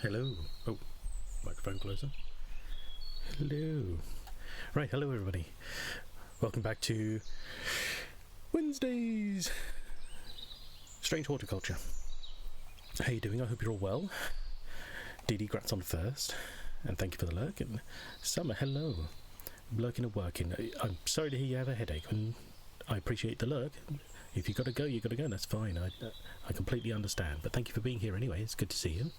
Hello. Oh, microphone closer. Hello. Right, hello everybody. Welcome back to Wednesdays. Strange Horticulture. How you doing? I hope you're all well. Dee Grats on first, and thank you for the lurk. And Summer, hello. Lurking and working. I'm sorry to hear you have a headache, and I appreciate the lurk. If you gotta go, you gotta go. That's fine. I completely understand. But thank you for being here anyway. It's good to see you.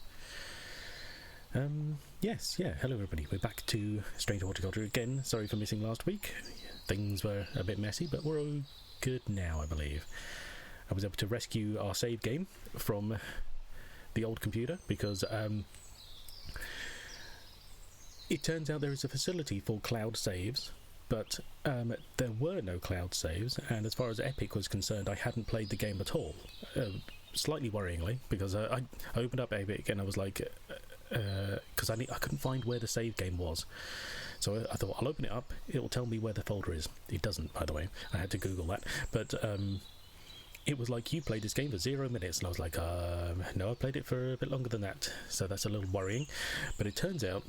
Hello everybody. We're back to Strange Horticulture again. Sorry for missing last week. Things were a bit messy, but we're all good now, I believe. I was able to rescue our save game from the old computer because it turns out there is a facility for cloud saves, but there were no cloud saves, and as far as Epic was concerned, I hadn't played the game at all. Slightly worryingly, because I opened up Epic and I was like, because I couldn't find where the save game was, so I thought I'll open it up, it'll tell me where the folder is. It doesn't, by the way. I had to Google that, but it was like, you played this game for 0 minutes, and I was like, no, I played it for a bit longer than that, so that's a little worrying. But it turns out,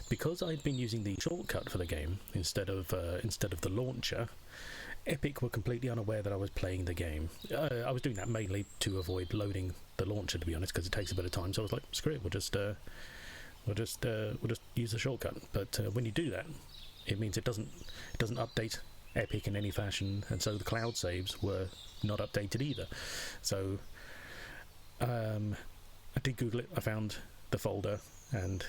because I'd been using the shortcut for the game instead of the launcher, Epic were completely unaware that I was playing the game. I was doing that mainly to avoid loading the launcher, to be honest, because it takes a bit of time. So I was like, screw it, we'll just use the shortcut. But when you do that, it means it doesn't update Epic in any fashion, and so the cloud saves were not updated either. So I did Google it. I found the folder and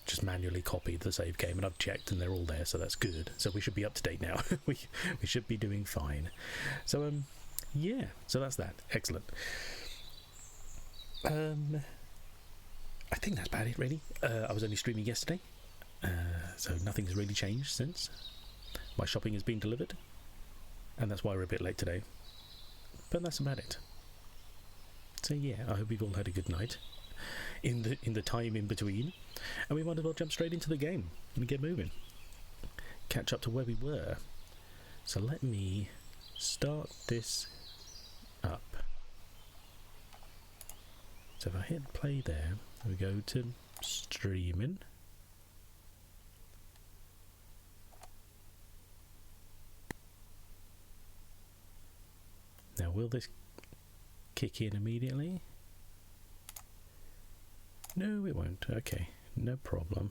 just manually copied the save game, and I've checked and they're all there, so that's good. So we should be up to date now. we should be doing fine. So yeah, so that's that. Excellent. I think that's about it, really. I was only streaming yesterday, so nothing's really changed since. My shopping has been delivered, and that's why we're a bit late today. But that's about it. So yeah, I hope you've all had a good night in the time in between, and we might as well jump straight into the game and get moving, catch up to where we were. So let me start this up. So if I hit play there, we go to streaming. Now will this kick in immediately? No, it won't. Okay, no problem.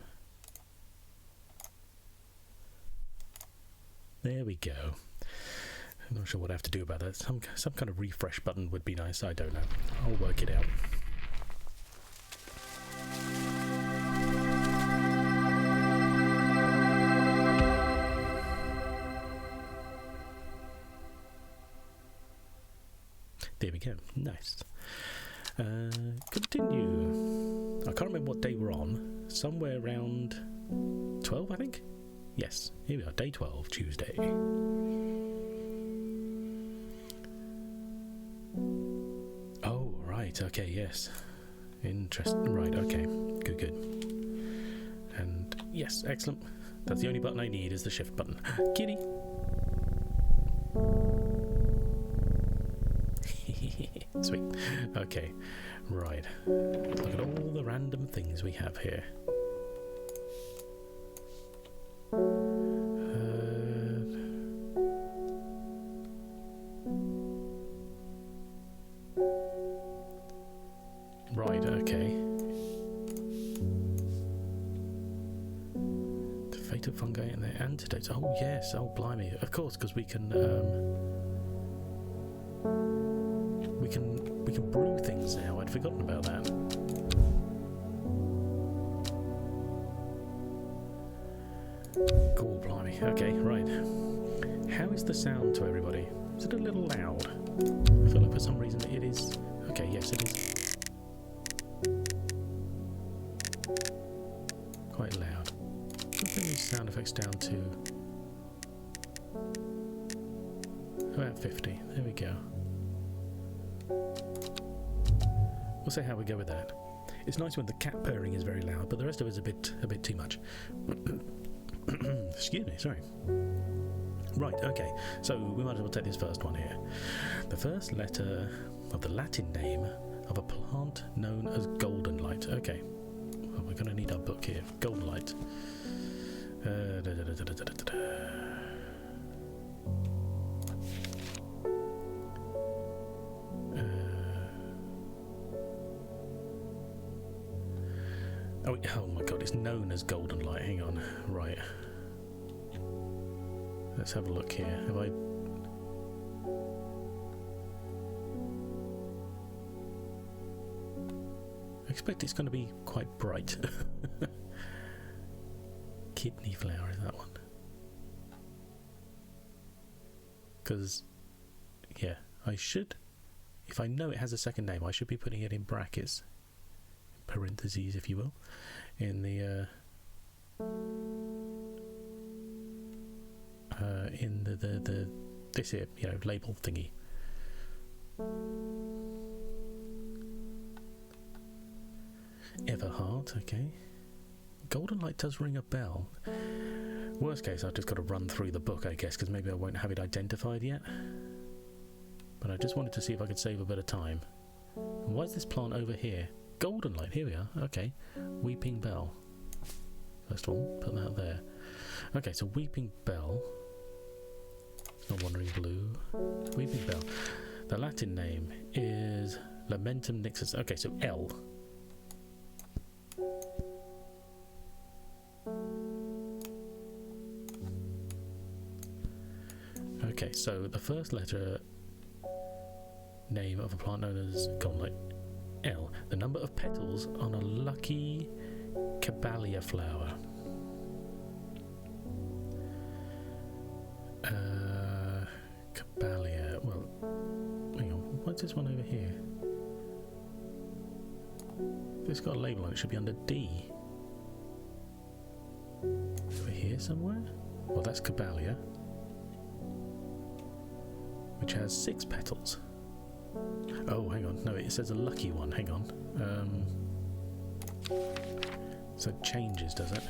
There we go. I'm not sure what I have to do about that. Some kind of refresh button would be nice. I don't know. I'll work it out. There we go. Nice. Continue. I can't remember what day we're on. Somewhere around 12, I think? Yes, here we are, day 12, Tuesday. Oh, right, okay, yes. Interesting, right, okay, good. And yes, excellent. That's the only button I need, is the shift button. Kitty! Sweet. Okay, right. Look at all the random things we have here. Right, okay. The fate of fungi and their antidotes. Oh yes, oh blimey. Of course, because we can brew things now. I'd forgotten about that. Cool, blimey. Okay, right. How is the sound to everybody? Is it a little loud? I feel like for some reason it is. Okay, yes, it is. Quite loud. Let's bring these sound effects down to about 50. There we go. We'll see how we go with that. It's nice when the cat purring is very loud, but the rest of it is a bit too much. Excuse me, sorry. Right, okay, so we might as well take this first one here. The first letter of the Latin name of a plant known as golden light. Okay, going to need our book here. Golden light. Oh my god, it's known as golden light. Hang on. Right. Let's have a look here. Have I... I expect it's going to be quite bright. Kidney flower is that one. Because, yeah, I should... If I know it has a second name, I should be putting it in brackets. Parentheses, if you will. In the... in the this here, you know, label thingy. Everheart, okay. Golden light does ring a bell. Worst case, I've just got to run through the book, I guess, because maybe I won't have it identified yet. But I just wanted to see if I could save a bit of time. And why is this plant over here? Golden light, here we are. Okay, weeping bell. First of all, put that there. Okay, so weeping bell. Not wandering blue. Weeping bell. The Latin name is Lamentum nixus. Okay, so L. Okay, so the first letter name of a plant known as golden light, L. The number of petals on a lucky caballia flower. Caballia. Well, hang on. What's this one over here? If it's got a label on it, it should be under D. Over here somewhere? Well, that's caballia, which has 6 petals. Oh, hang on. No, it says a lucky one. Hang on. So it changes, does it?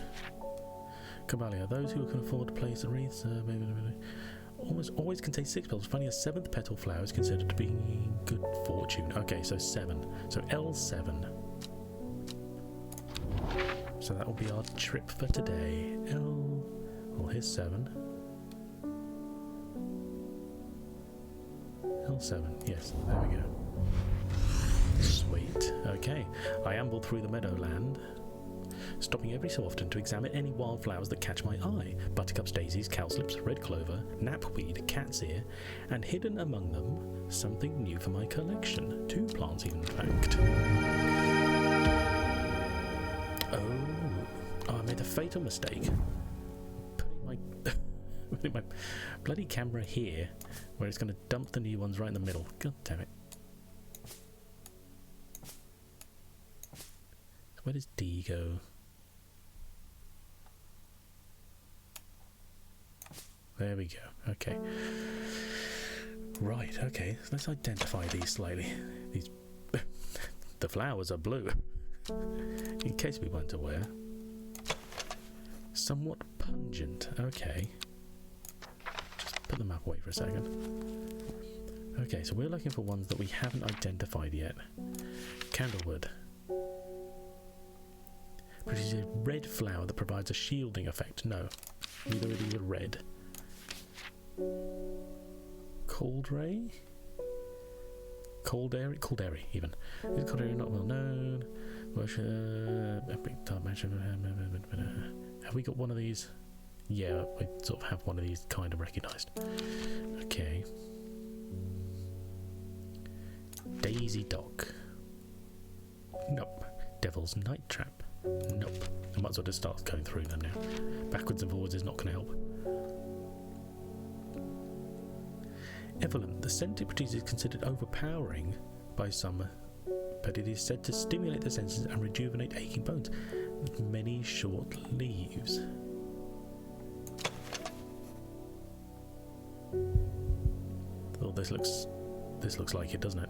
Caballia. Those who can afford to place the wreaths almost always contain 6 petals. Finding a 7th petal flower is considered to be good fortune. Okay, so 7. So L7. So that will be our trip for today. L. Well, here's 7. L7. Yes, there we go. Sweet. Okay. I ambled through the meadowland, stopping every so often to examine any wildflowers that catch my eye. Buttercups, daisies, cowslips, red clover, knapweed, cat's ear, and hidden among them, something new for my collection. 2 plants even, in fact. Oh, I made a fatal mistake. Putting my bloody camera here, where it's going to dump the new ones right in the middle. God damn it. Where does D go? There we go. Okay. Right, okay. Let's identify these slightly. These the flowers are blue. In case we weren't aware. Somewhat pungent. Okay. Just put the map away for a second. Okay, so we're looking for ones that we haven't identified yet. Candlewood. Produces a red flower that provides a shielding effect. No. Neither of these are red. Caldray? Caldary, even. Is Caldary not well known? Have we got one of these? Yeah, we sort of have one of these kind of recognised. Okay. Daisy Dock. Nope. Devil's Night Trap. Nope. I might as well just start going through them now. Backwards and forwards is not going to help. Evelyn. The scent it produces is considered overpowering by some, but it is said to stimulate the senses and rejuvenate aching bones with many short leaves. Oh, this looks like it, doesn't it?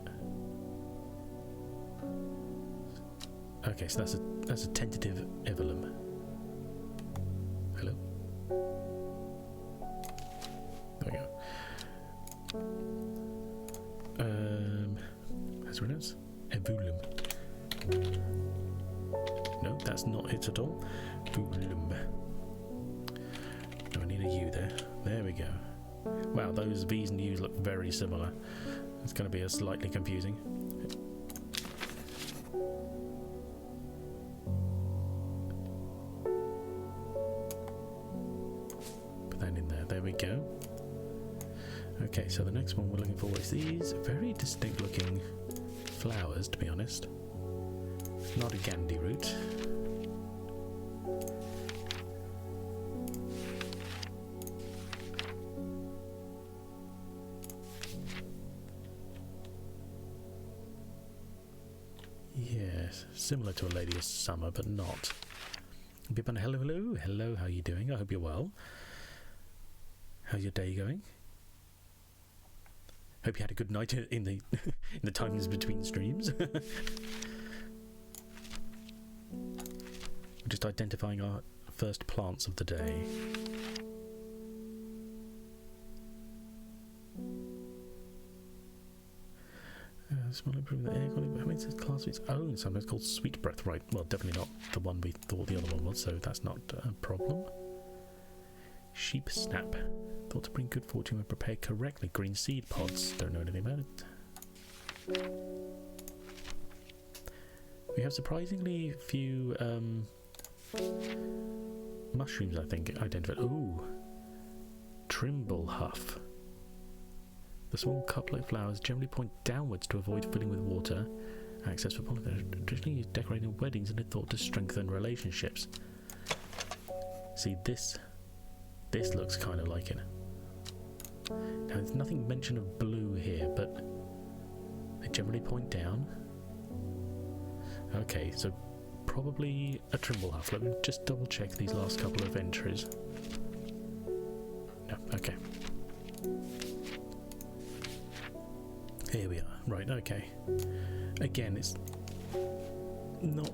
Okay, so that's a tentative Evelyn. Hello? There we go. How's it pronounced? Evulum. No, that's not it at all. Boom. No, I need a U there. There we go. Wow, those V's and U's look very similar. It's going to be slightly confusing. Put that in there. There we go. Okay, so the next one we're looking for is these very distinct looking flowers, to be honest. Not a Gandhi root. Yes, similar to a Lady of Summer, but not. Biban, hello, hello, hello, how are you doing? I hope you're well. How's your day going? Hope you had a good night in the in the times between streams. We're just identifying our first plants of the day. This one improving the air quality, but it's a class of its own, sometimes called Sweet Breath. Right, well, definitely not the one we thought the other one was, so that's not a problem. Sheep Snap. Thought to bring good fortune when prepared correctly. Green seed pods. Don't know anything about it. We have surprisingly few mushrooms, I think, identified. Ooh. Trimble Huff. The small cup-like flowers generally point downwards to avoid filling with water. Access for pollen. Traditionally used decorating weddings and are thought to strengthen relationships. See, this looks kind of like it. Now, there's nothing mention of blue here, but they generally point down. Okay, so probably a Trimble Huff. Let me just double check these last couple of entries. No, okay. Here we are. Right, okay. Again, it's not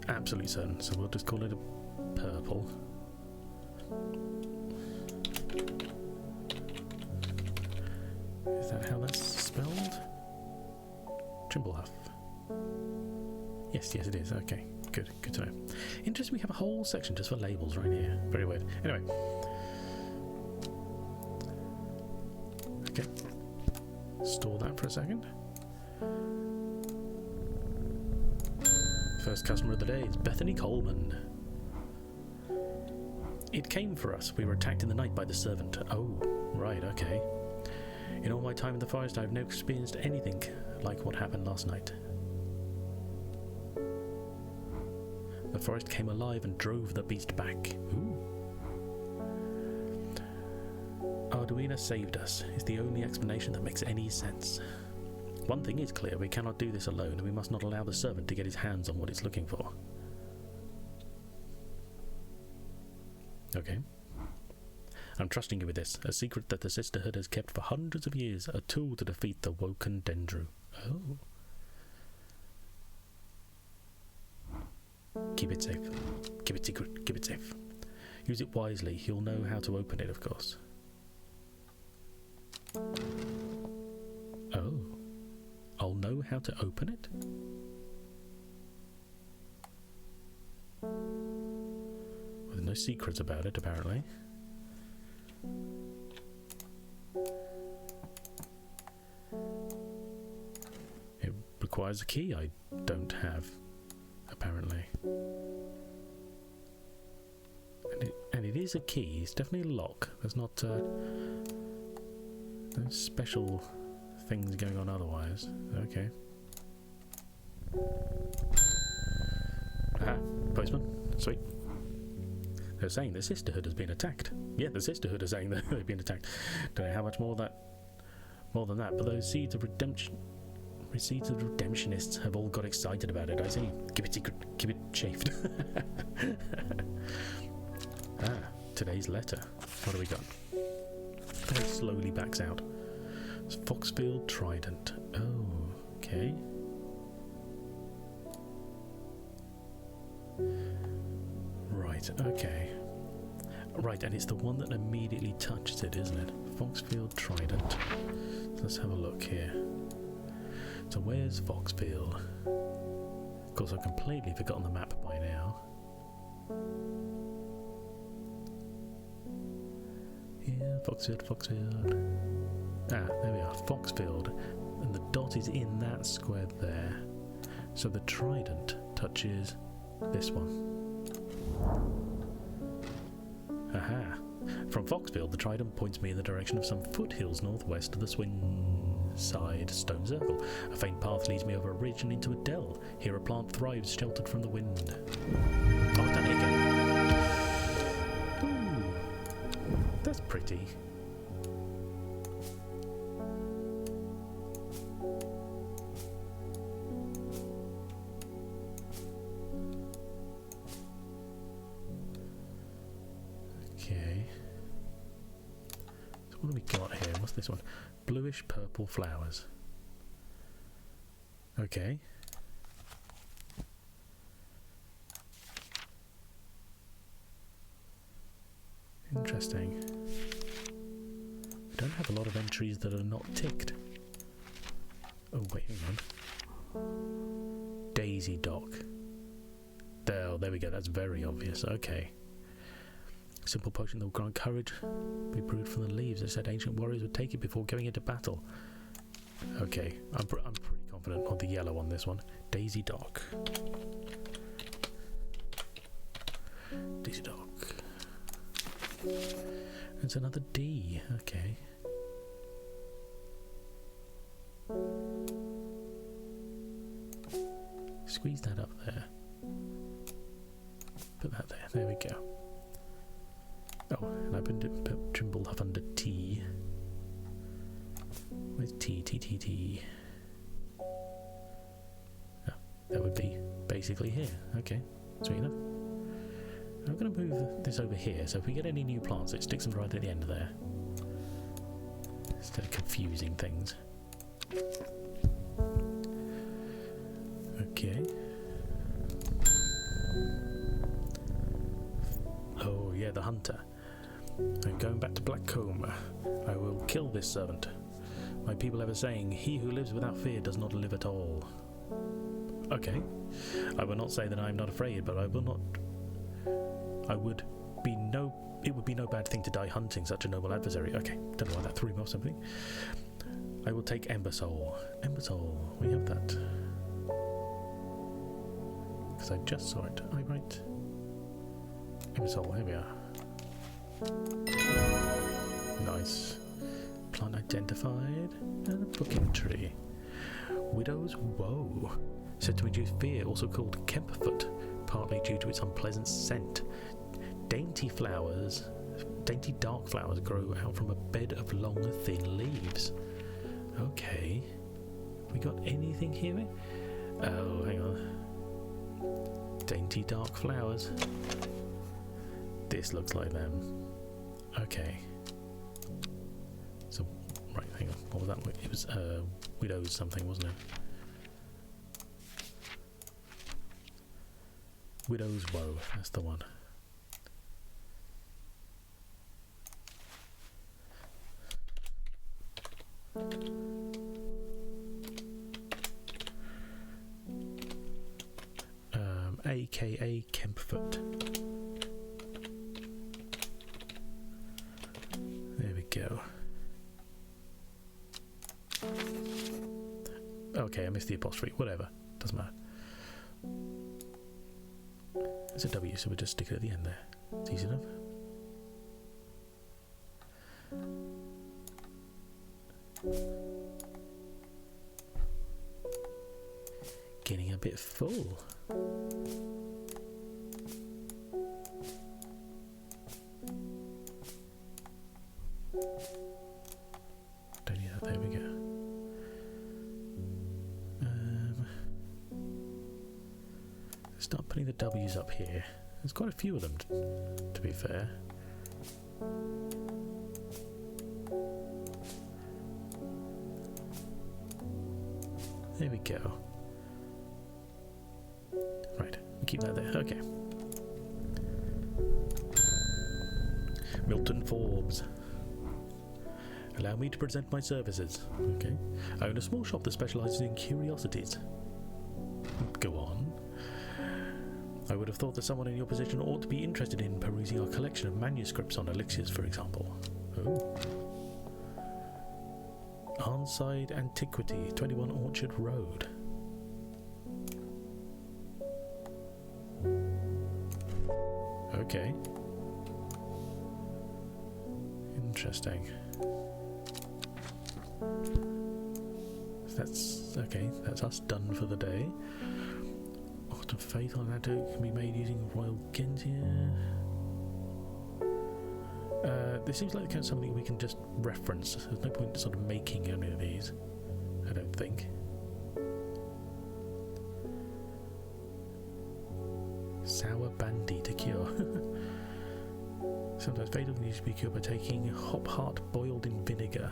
absolutely certain, so we'll just call it a purple. Is that how that's spelled? Trimble Huff. Yes, it is. Okay, good to know. Interesting, we have a whole section just for labels right here. Very weird. Anyway. Okay. Store that for a second. First customer of the day is Bethany Coleman. It came for us. We were attacked in the night by the servant. Oh, right, okay. In all my time in the forest, I have never experienced anything like what happened last night. The forest came alive and drove the beast back. Ooh. Arduino saved us, is the only explanation that makes any sense. One thing is clear, we cannot do this alone, and we must not allow the servant to get his hands on what it's looking for. Okay. I'm trusting you with this, a secret that the Sisterhood has kept for hundreds of years, a tool to defeat the Woken Dendru. Oh. Keep it safe. Keep it secret. Keep it safe. Use it wisely. You'll know how to open it, of course. Oh. I'll know how to open it? Well, there's no secrets about it, apparently. It requires a key I don't have, apparently. And it is a key. It's definitely a lock. There's not no special things going on otherwise. Okay. Aha, postman. Sweet. They're saying the Sisterhood has been attacked. Yeah, the Sisterhood are saying that they've been attacked. Don't know how much more than that, but those seeds of redemption, seeds of redemptionists have all got excited about it. I see. Keep it secret. Keep it chafed. Today's letter. What do we got? Very slowly backs out. It's Foxfield Trident. Oh, okay. Right, okay. Right, and it's the one that immediately touches it, isn't it? Foxfield Trident. So let's have a look here. So where's Foxfield? Of course, I've completely forgotten the map by now. Yeah, Foxfield, Foxfield. Ah, there we are, Foxfield. And the dot is in that square there. So the trident touches this one. Aha. From Foxfield, the trident points me in the direction of some foothills northwest of the Swinside Stone Circle. A faint path leads me over a ridge and into a dell. Here a plant thrives, sheltered from the wind. Oh, I've done it again. Ooh, that's pretty. Okay. So what do we got here? What's this one? Bluish purple flowers. Okay. Interesting. We don't have a lot of entries that are not ticked. Oh wait, hang on. Daisy Dock. There we go, that's very obvious. Okay. Simple potion that will grant courage. Be brewed from the leaves. It said ancient warriors would take it before going into battle. Okay, I'm pretty confident on the yellow on this one. Daisy Dock. Daisy Dock. It's another D. Okay. Squeeze that up there. Put that there. There we go. Oh, and I put Trimble up under T. Where's T? T, T, T. Oh, that would be basically here. Okay, sweet enough. I'm going to move this over here, so if we get any new plants, it sticks them right at the end there. Instead of confusing things. Okay. Oh, yeah, the hunter. I'm going back to Blackcomb. I will kill this servant. My people have a saying, he who lives without fear does not live at all. Okay. I will not say that I am not afraid, but I will not... It would be no bad thing to die hunting such a noble adversary. Okay, don't know why that threw me off something. I will take Ember Soul. Ember Soul, we have that. Because I just saw it. I right. Ember Soul, here we are. Nice. Plant identified. And a booking tree. Widow's Woe. Said to induce fear, also called Kemperfoot, partly due to its unpleasant scent. Dainty dark flowers grow out from a bed of long, thin leaves. Okay. We got anything here? Oh, hang on. Dainty dark flowers. This looks like them. Okay. So, right, hang on. What was that? It was Widow's something, wasn't it? Widow's Woe, that's the one. AKA Kempfoot. There we go. Okay, I missed the apostrophe. Whatever, doesn't matter. It's a W, so we'll just stick it at the end there. It's easy enough. Getting a bit full. Don't need that, there we go. Start putting the W's up here. There's quite a few of them, to be fair. There we go. Right, we'll keep that there. Okay. Milton Forbes. Allow me to present my services. Okay. I own a small shop that specialises in curiosities. Go on. I would have thought that someone in your position ought to be interested in perusing our collection of manuscripts on elixirs, for example. Oh. Arnside Antiquity, 21 Orchard Road. Okay. Interesting. That's okay, that's us done for the day. Autumn Faith on that can be made using Royal Gentia. This seems like kind of something we can just reference. There's no point sort of making any of these, I don't think. Sour Bandy to cure. Sometimes fatal can usually be cured by taking hop heart boiled in vinegar.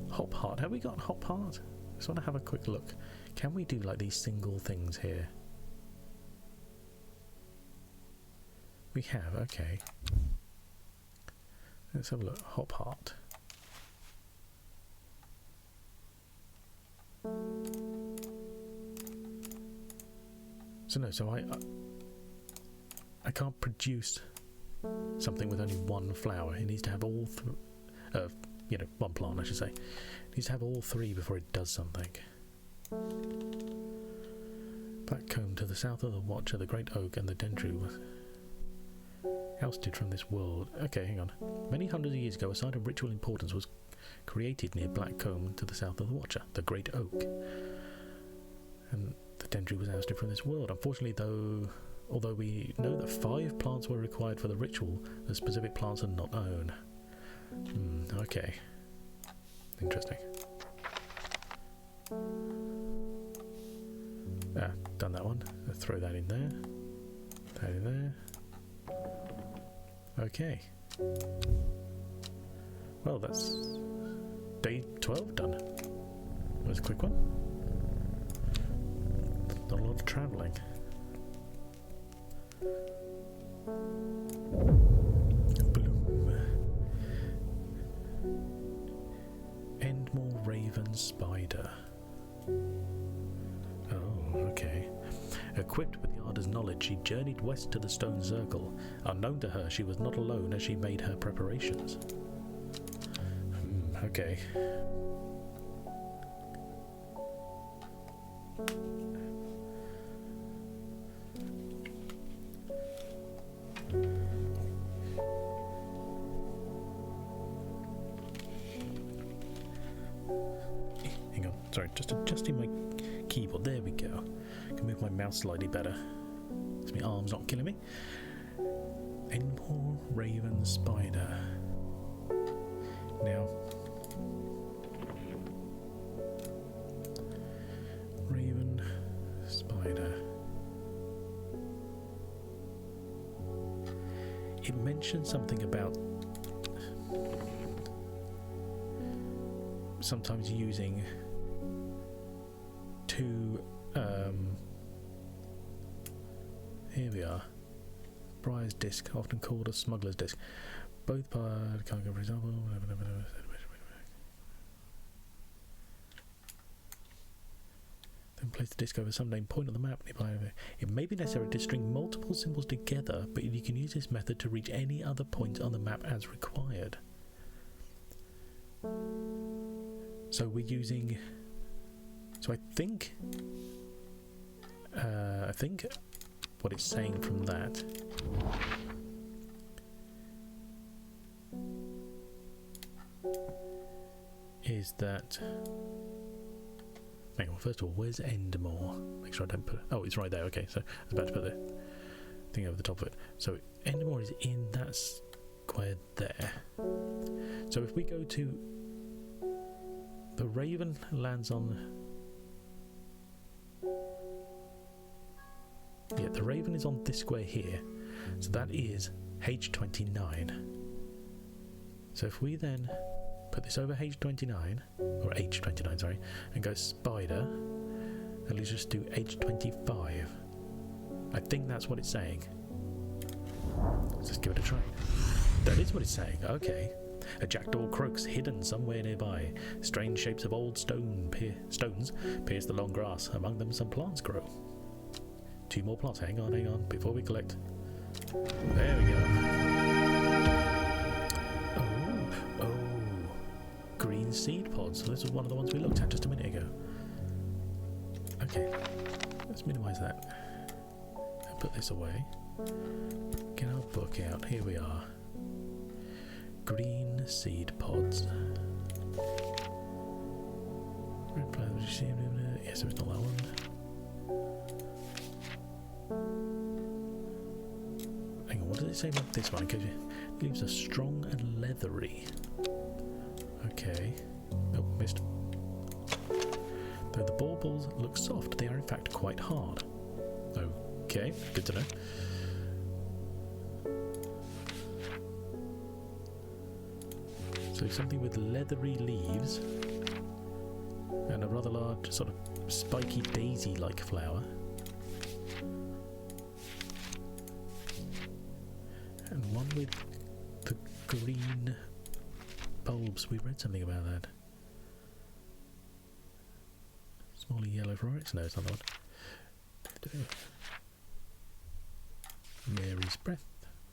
Hop heart, have we got hop heart? I just want to have a quick look. Can we do like these single things here? We have, okay. Let's have a look. Hop heart. So no, so I can't produce something with only one flower. It needs to have all you know, one plant I should say. It needs to have all three before it does something. Black comb to the south of the Watcher, the great oak and the dendru was ousted from this world. Okay, hang on. Many hundreds of years ago, a site of ritual importance was created near Black Combe to the south of the Watcher, the great oak. And the dendru was ousted from this world. Unfortunately, although we know that 5 plants were required for the ritual, the specific plants are not known. Okay. Interesting. Done that one. Let's throw that in there. That in there. Okay. Well, that's day 12 done. That was a quick one. Not a lot of travelling. Bloom. Endmore Raven Spider. Oh, okay. Equipped with Yarda's knowledge, she journeyed west to the Stone Circle. Unknown to her, she was not alone as she made her preparations. Okay. Hang on, sorry, just adjusting my keyboard. There we go. I can move my mouse slightly better. So my arm's not killing me. Endmore Raven Spider. Now, Raven Spider. It mentioned something about sometimes using 2 here we are. Briar's disc, often called a smuggler's disc. Both part cargo, for example. Then place the disc over some named point on the map nearby. It may be necessary to string multiple symbols together, but you can use this method to reach any other point on the map as required. So we're using. So I think what it's saying from that is that. Hang on, first of all, where's Endmore? Make sure I don't put. Oh, it's right there. Okay, so I was about to put the thing over the top of it. So Endmore is in that square there. So if we go to the Raven lands on. Yeah, the Raven is on this square here. So that is H29. So if we then put this over H29, or H29, sorry, and go Spider, and let's just do H25. I think that's what it's saying. Let's just give it a try. That is what it's saying, okay. A jackdaw croaks hidden somewhere nearby. Strange shapes of old stones pierce the long grass. Among them some plants grow. 2 more plots. Hang on, before we collect. There we go. Oh, green seed pods. So this was one of the ones we looked at just a minute ago. Okay, let's minimise that. And put this away. Get our book out. Here we are. Green seed pods. Yes, it's not that one. Hang on, what does it say about this one? It leaves us strong and leathery. Okay. Oh, missed. Though the baubles look soft, they are in fact quite hard. Okay, good to know. So something with leathery leaves and a rather large sort of spiky daisy-like flower. And one with the green bulbs. We read something about that. Small yellow florets? No, it's not that one. Mary's Breath.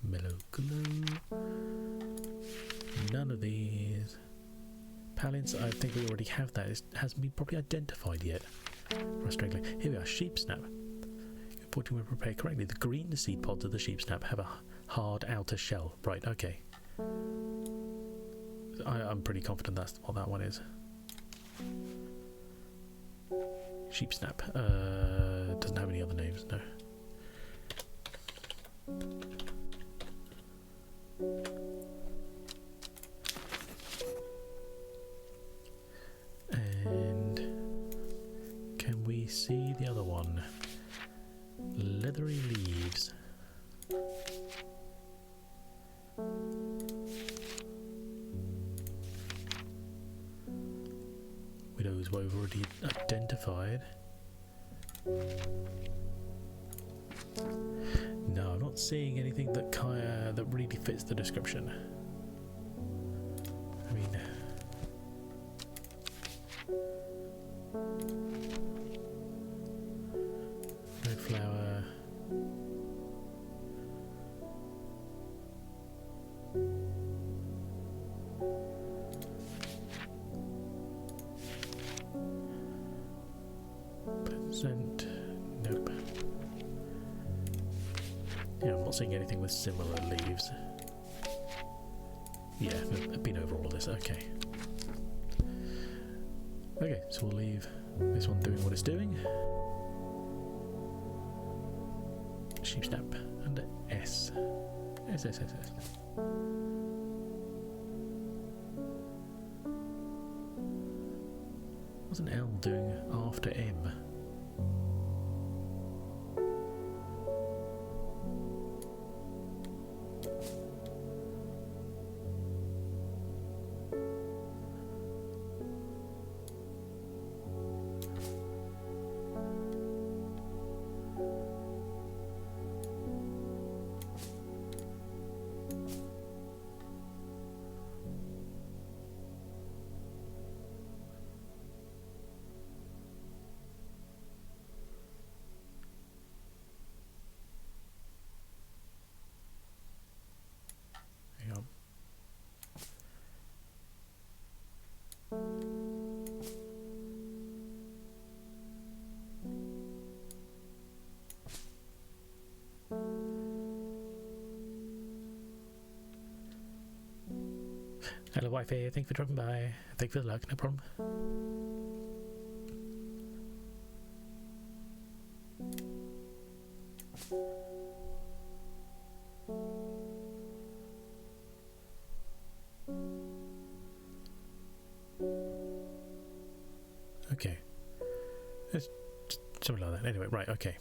Mellow Glow. None of these. Palins, I think we already have that. It hasn't been properly identified yet. Frustratingly. Here we are, sheep snap. Unfortunately, when prepared correctly, the green seed pods of the sheep snap have a hard outer shell. Right, okay. I'm pretty confident that's what that one is. Sheep snap. Doesn't have any other names, no. And can we see the other one? Leathery leaves. Widows we've already identified. No, I'm not seeing anything that that really fits the description. I mean, no flower. Present. Nope. Yeah, I'm not seeing anything with similar leaves. Yeah, I've been over all of this. Okay. Okay, so we'll leave this one doing what it's doing. Sheep snap and S. S. What's an L doing after M? Hello, Wi-Fi. Thanks for dropping by. Thanks for the luck. No problem. Okay. It's something like that. Anyway, right, okay.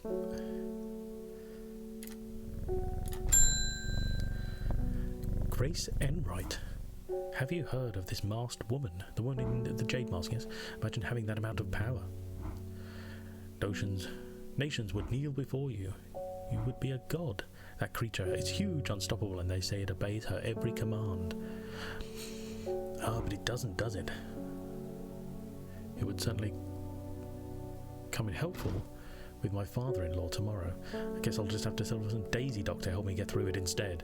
Grace Enright. Have you heard of this masked woman? The one in the jade mask, yes? Imagine having that amount of power. Nations would kneel before you. You would be a god. That creature is huge, unstoppable, and they say it obeys her every command. Ah, but it doesn't, does it? It would certainly come in helpful with my father-in-law tomorrow. I guess I'll just have to sell some Daisy Duck to help me get through it instead.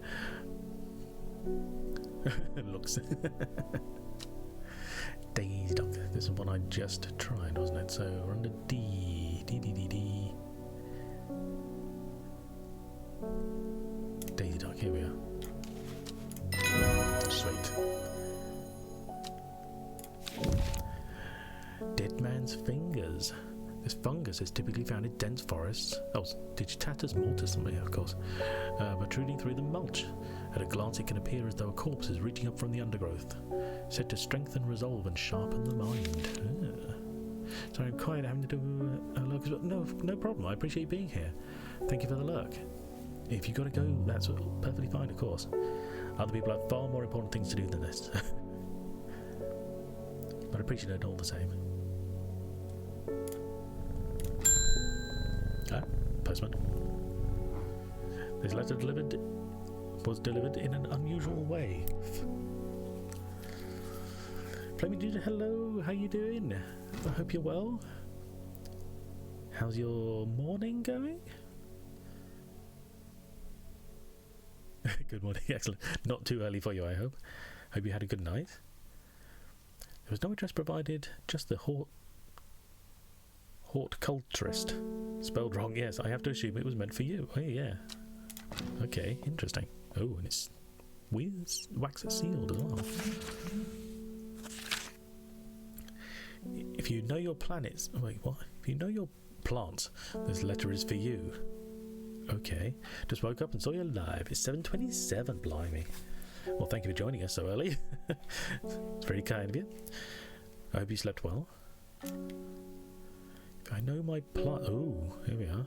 Looks. Daisy Duck. This is one I just tried, wasn't it? So we're under D. D. Daisy Duck, here we are. Sweet. Dead man's fingers. This fungus is typically found in dense forests. Oh, Digitatus mortis, of course. Protruding through the mulch. At a glance, it can appear as though a corpse is reaching up from the undergrowth. Said to strengthen resolve and sharpen the mind. Sorry, I'm quite having to do a lurk as well. No problem. I appreciate you being here. Thank you for the lurk. If you got to go, that's perfectly fine, of course. Other people have far more important things to do than this. But I appreciate it all the same. Postman. This letter was delivered in an unusual way. Flaming Dude, hello, how you doing? I hope you're well. How's your morning going? Good morning, excellent. Not too early for you, I hope. Hope you had a good night. There was no address provided, just the Horticulturist. Spelled wrong, yes. I have to assume it was meant for you. Oh, yeah. Okay, interesting. Oh, and it's weird, wax sealed as well. If you know your planets... Wait, what? If you know your plants, this letter is for you. Okay. Just woke up and saw you live. It's 7:27, blimey. Well, thank you for joining us so early. It's very kind of you. I hope you slept well. If I know my plant... Oh, here we are.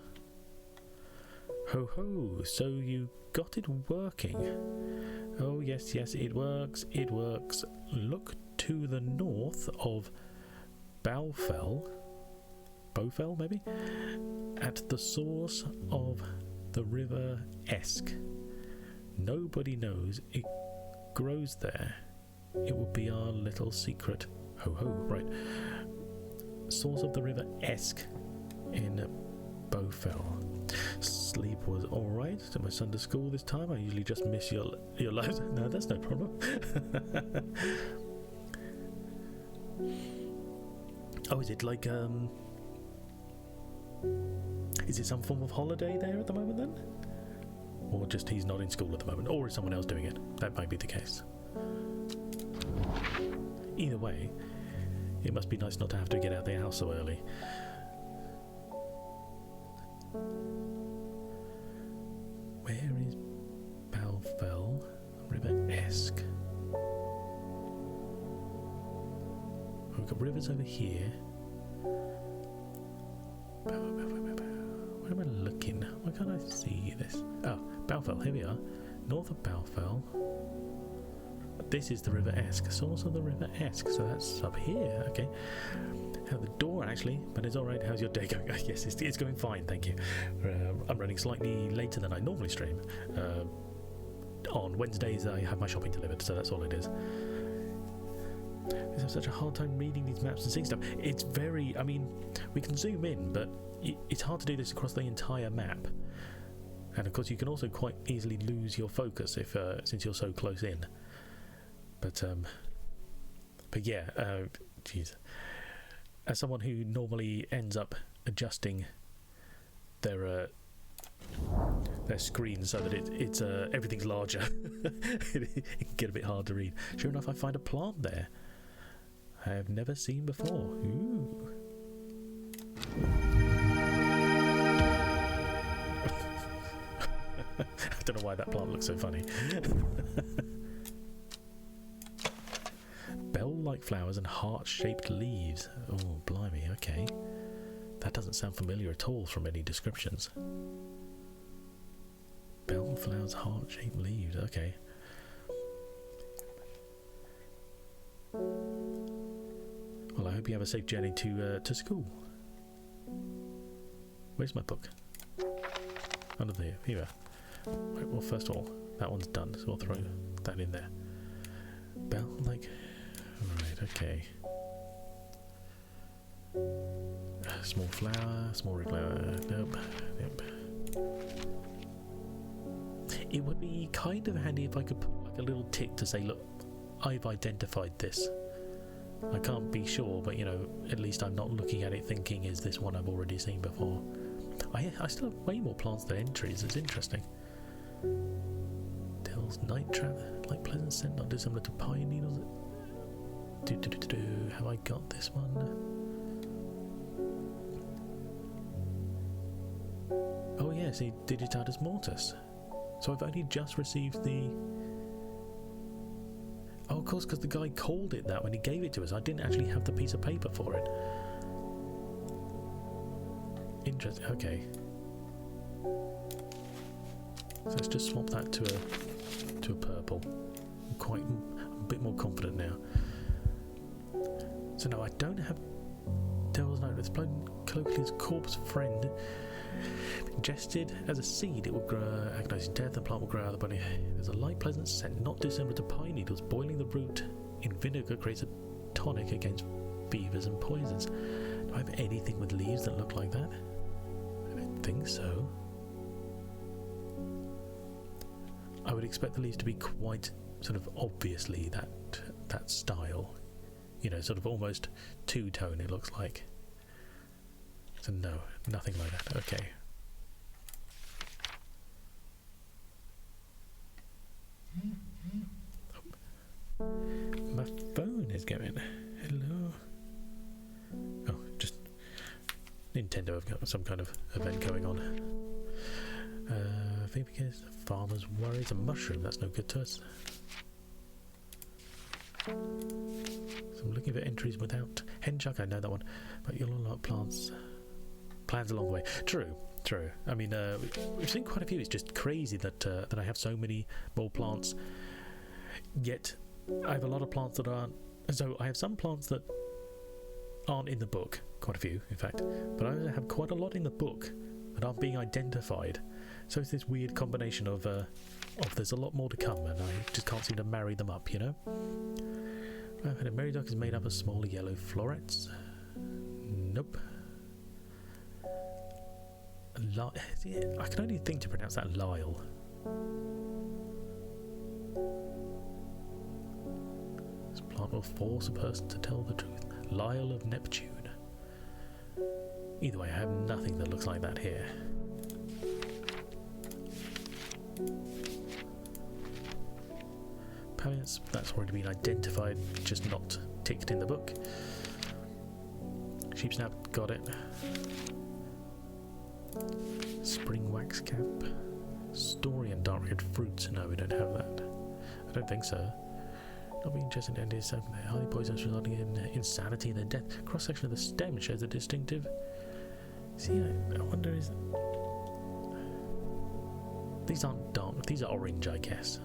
Ho ho, so you got it working. Oh, yes, it works. Look to the north of Bowfell, maybe? At the source of the river Esk. Nobody knows it grows there. It will be our little secret. Ho ho, right. Source of the river Esk in Bowfell. Sleep was alright. Took my son to school this time. I usually just miss your lives. No, that's no problem. Oh, is it like is it some form of holiday there at the moment then? Or just he's not in school at the moment, or is someone else doing it? That might be the case. Either way, it must be nice not to have to get out of the house so early. Where is Bowfell? River Esk. We've got rivers over here. Where am I looking? Why can't I see this? Oh, Bowfell, here we are. North of Bowfell. This is the River Esk, source of the River Esk, so that's up here, okay. The door actually, but it's alright. How's your day going? Yes, it's going fine, thank you. I'm running slightly later than I normally stream. On Wednesdays I have my shopping delivered, so that's all it is. I have such a hard time reading these maps and seeing stuff. It's very, I mean, we can zoom in, but it's hard to do this across the entire map. And of course you can also quite easily lose your focus if since you're so close in. But yeah, jeez. As someone who normally ends up adjusting their screen so that it's everything's larger, it can get a bit hard to read. Sure enough, I find a plant there I have never seen before. Ooh. I don't know why that plant looks so funny. Bell-like flowers and heart-shaped leaves. Oh, blimey, okay. That doesn't sound familiar at all from any descriptions. Bell flowers, heart-shaped leaves, okay. Well, I hope you have a safe journey to school. Where's my book? Under there, here we are. Right, well, first of all, that one's done, so I'll throw that in there. Bell-like... Right, okay. Small flower, small red flower. No, it would be kind of handy if I could put like a little tick to say, look, I've identified this. I can't be sure, but at least I'm not looking at it thinking, is this one I've already seen before? I still have way more plants than entries. It's interesting. Dill's night trap, like pleasant scent, not dissimilar to pine needles. Have I got this one? Oh yes, the Digitatus mortis. So I've only just received the... Oh, of course, because the guy called it that when he gave it to us. I didn't actually have the piece of paper for it. Interesting. Okay. So let's just swap that to a purple. I'm a bit more confident now. So no, I don't have Devil's Night. It's blown colloquially as corpse friend. Ingested as a seed, it will grow, agonizing death, the plant will grow out of the body. There's a light, pleasant scent, not dissimilar to pine needles. Boiling the root in vinegar creates a tonic against fevers and poisons. Do I have anything with leaves that look like that? I don't think so. I would expect the leaves to be quite sort of obviously that style. Sort of almost two-tone it looks like. So no, nothing like that. Okay. My phone is going. Hello. Oh, just Nintendo have got some kind of event going on. Because the farmer's worries. A mushroom, that's no good to us. So I'm looking for entries without henchuck, I know that one. But you'll unlock plans along the way. True. I mean, we've seen quite a few. It's just crazy that I have so many more plants. Yet I have a lot of plants that aren't. So I have some plants that aren't in the book. Quite a few, in fact. But I also have quite a lot in the book that aren't being identified. So it's this weird combination of there's a lot more to come, and I just can't seem to marry them up, And a Meridoc is made up of smaller yellow florets. Nope. I can only think to pronounce that Lyle. This plant will force a person to tell the truth. Lyle of Neptune. Either way, I have nothing that looks like that here. Palliance, that's already been identified, just not ticked in the book. Sheepsnap, got it. Spring wax cap. Story and dark red fruits. No, we don't have that. I don't think so. Not being interested in endings, highly poisonous, resulting in insanity and then death. Cross section of the stem shows a distinctive. See, I wonder is. These aren't dark, these are orange, I guess.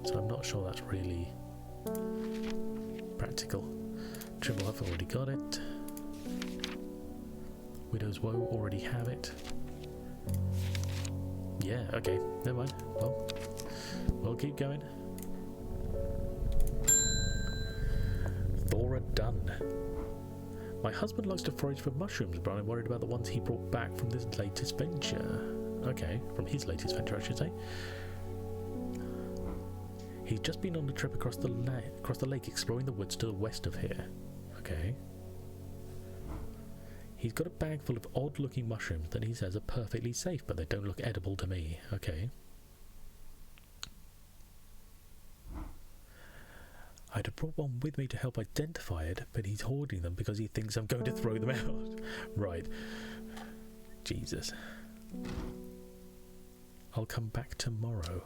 So I'm not sure that's really practical. Triple Huff, already got it. Widow's Woe, already have it. Yeah, okay, never mind. Well, we'll keep going. Thora Dunn. My husband likes to forage for mushrooms, but I'm worried about the ones he brought back from this latest venture. Okay, from his latest venture, I should say. He's just been on a trip across the lake, exploring the woods to the west of here. Okay. He's got a bag full of odd-looking mushrooms that he says are perfectly safe, but they don't look edible to me. Okay. I'd have brought one with me to help identify it, but he's hoarding them because he thinks I'm going to throw them out. Right. Jesus. I'll come back tomorrow.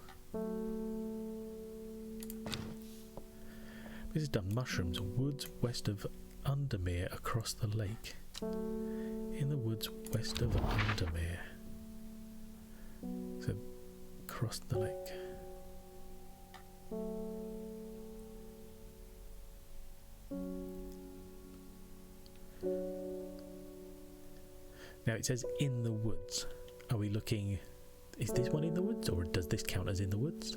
This is done. Mushrooms. Woods west of Undermere across the lake. In the woods west of Undermere. So, across the lake. Now it says in the woods. Are we looking... Is this one in the woods, or does this count as in the woods?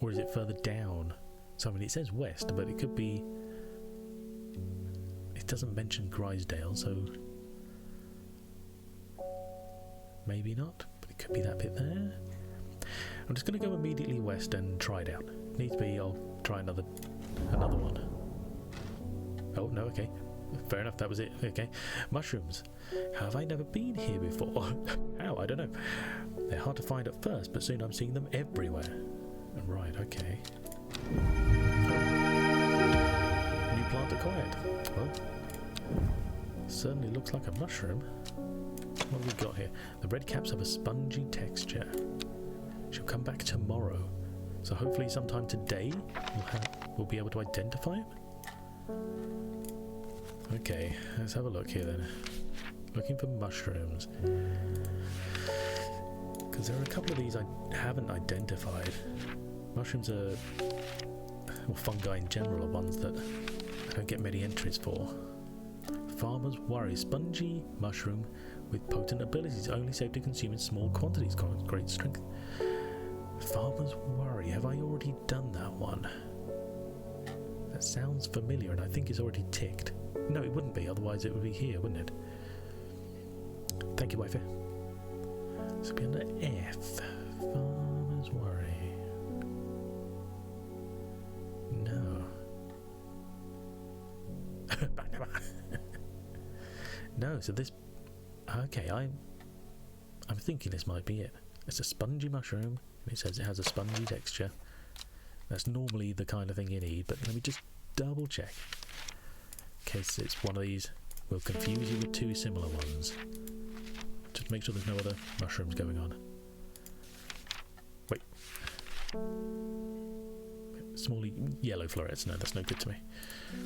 Or is it further down? So I mean, it says west, but it could be... It doesn't mention Grisdale, so... maybe not, but it could be that bit there. I'm just going to go immediately west and try it out. Needs be, I'll try another one. Oh, no, okay. Fair enough, that was it. Okay. Mushrooms. Have I never been here before? How? I don't know. They're hard to find at first, but soon I'm seeing them everywhere. Right, okay. New plant acquired. Well, certainly looks like a mushroom. What have we got here? The red caps have a spongy texture. She'll come back tomorrow. So hopefully sometime today we'll be able to identify him. Okay, let's have a look here then. Looking for mushrooms. Because there are a couple of these I haven't identified. Mushrooms are, well, fungi in general are ones that I don't get many entries for. Farmers worry. Spongy mushroom with potent abilities, only safe to consume in small quantities. Great strength. Farmers worry. Have I already done that one? That sounds familiar, and I think it's already ticked. No, it wouldn't be, otherwise it would be here, wouldn't it? Thank you, wifey. This will be under F. Farmers worry. No. No, so this... Okay, I'm thinking this might be it. It's a spongy mushroom. It says it has a spongy texture. That's normally the kind of thing you need, but let me just double check. In case it's one of these, we'll confuse you with two similar ones. Just make sure there's no other mushrooms going on. Wait. Small yellow florets. No, that's no good to me. I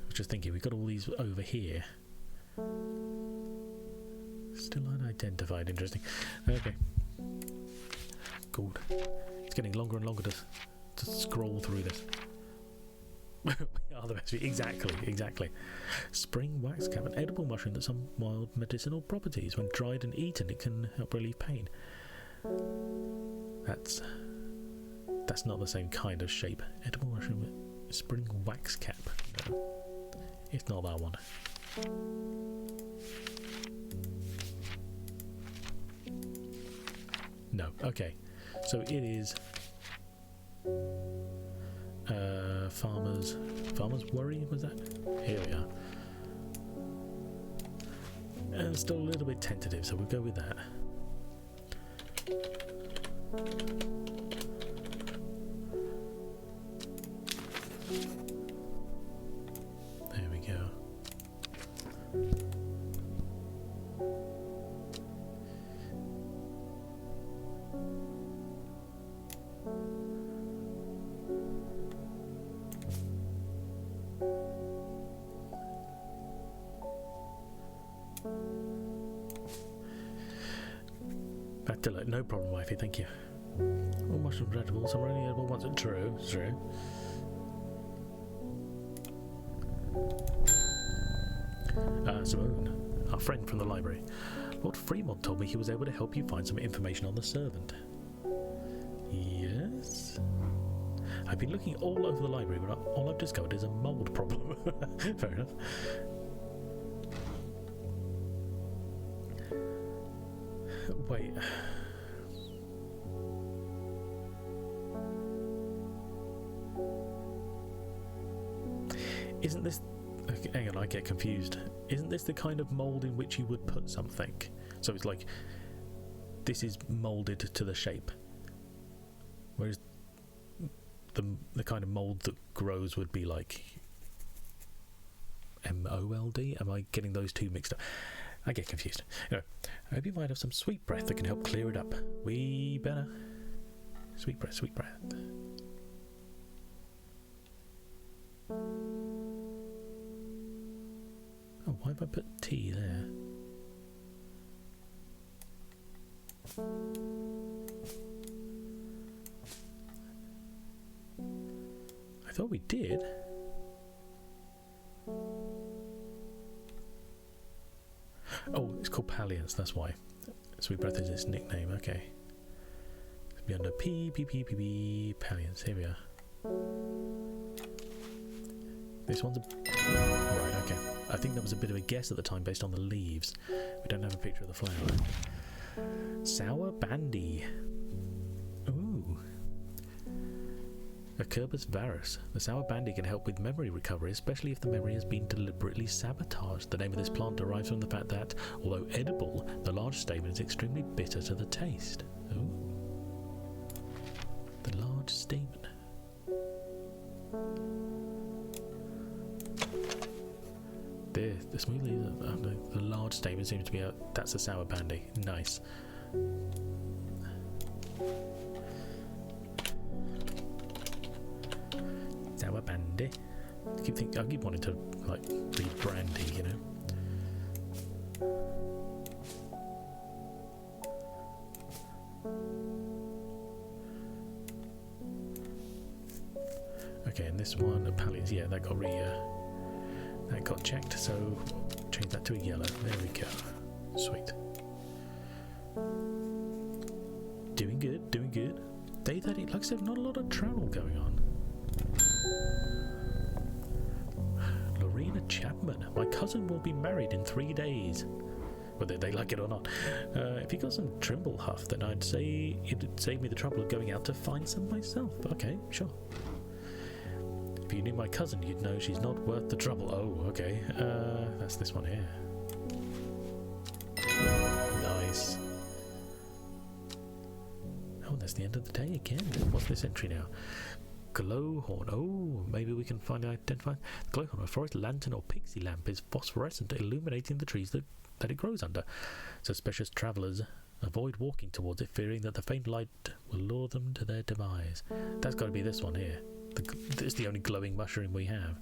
was just thinking, we've got all these over here. Still unidentified. Interesting. Okay. Good. It's getting longer and longer to scroll through this. Oh, the best. Exactly. Spring wax cap, an edible mushroom that's some mild medicinal properties. When dried and eaten, it can help relieve pain. That's not the same kind of shape. Edible mushroom, spring wax cap. No, it's not that one. No. Okay. So it is. Farmers worry, was that? Here we are. And still a little bit tentative, so we'll go with that. There we go. Back to no problem, wifey, thank you. All mushrooms are edible, some are only edible once. True. Simone, our friend from the library. Lord Fremont told me he was able to help you find some information on the servant. Yes? I've been looking all over the library, but all I've discovered is a mould problem. Fair enough. Wait. Isn't this... Okay, hang on, I get confused. Isn't this the kind of mould in which you would put something? So it's like, this is moulded to the shape. Whereas the kind of mould that grows would be like M-O-L-D? Am I getting those two mixed up? I get confused. Anyway, I hope you might have some sweet breath that can help clear it up. We better. Sweet breath, sweet breath. Oh, why have I put T there? I thought we did. Oh, it's called Palliance, that's why. Sweet Breath is its nickname, okay. It's be under P, Palliance, here we are. This one's a... Right, okay. I think that was a bit of a guess at the time based on the leaves. We don't have a picture of the flower. Sour Bandy. Ooh. Acerbus varus. The sour bandy can help with memory recovery, especially if the memory has been deliberately sabotaged. The name of this plant derives from the fact that, although edible, the large stamen is extremely bitter to the taste. Ooh. The large stamen. The smoothly, the large stamen seems to be that's a sour bandy. Nice. Sour bandy. I keep wanting to like read brandy, you know. Okay, and this one, pallies, yeah, that got checked, so change that to a yellow. There we go. Sweet. Doing good, doing good. Day 30, like I said, not a lot of travel going on. Lorena Chapman. My cousin will be married in 3 days. Whether they like it or not. If you got some Trimble huff, then I'd say it'd save me the trouble of going out to find some myself. Okay, sure. If you knew my cousin, you'd know she's not worth the trouble. Oh, okay. That's this one here. Nice. Oh, that's the end of the day again. What's this entry now? Glowhorn. Oh, maybe we can identify. Glowhorn, a forest lantern or pixie lamp, is phosphorescent, illuminating the trees that it grows under. Suspicious travellers avoid walking towards it, fearing that the faint light will lure them to their demise. That's got to be this one here. It's the only glowing mushroom we have.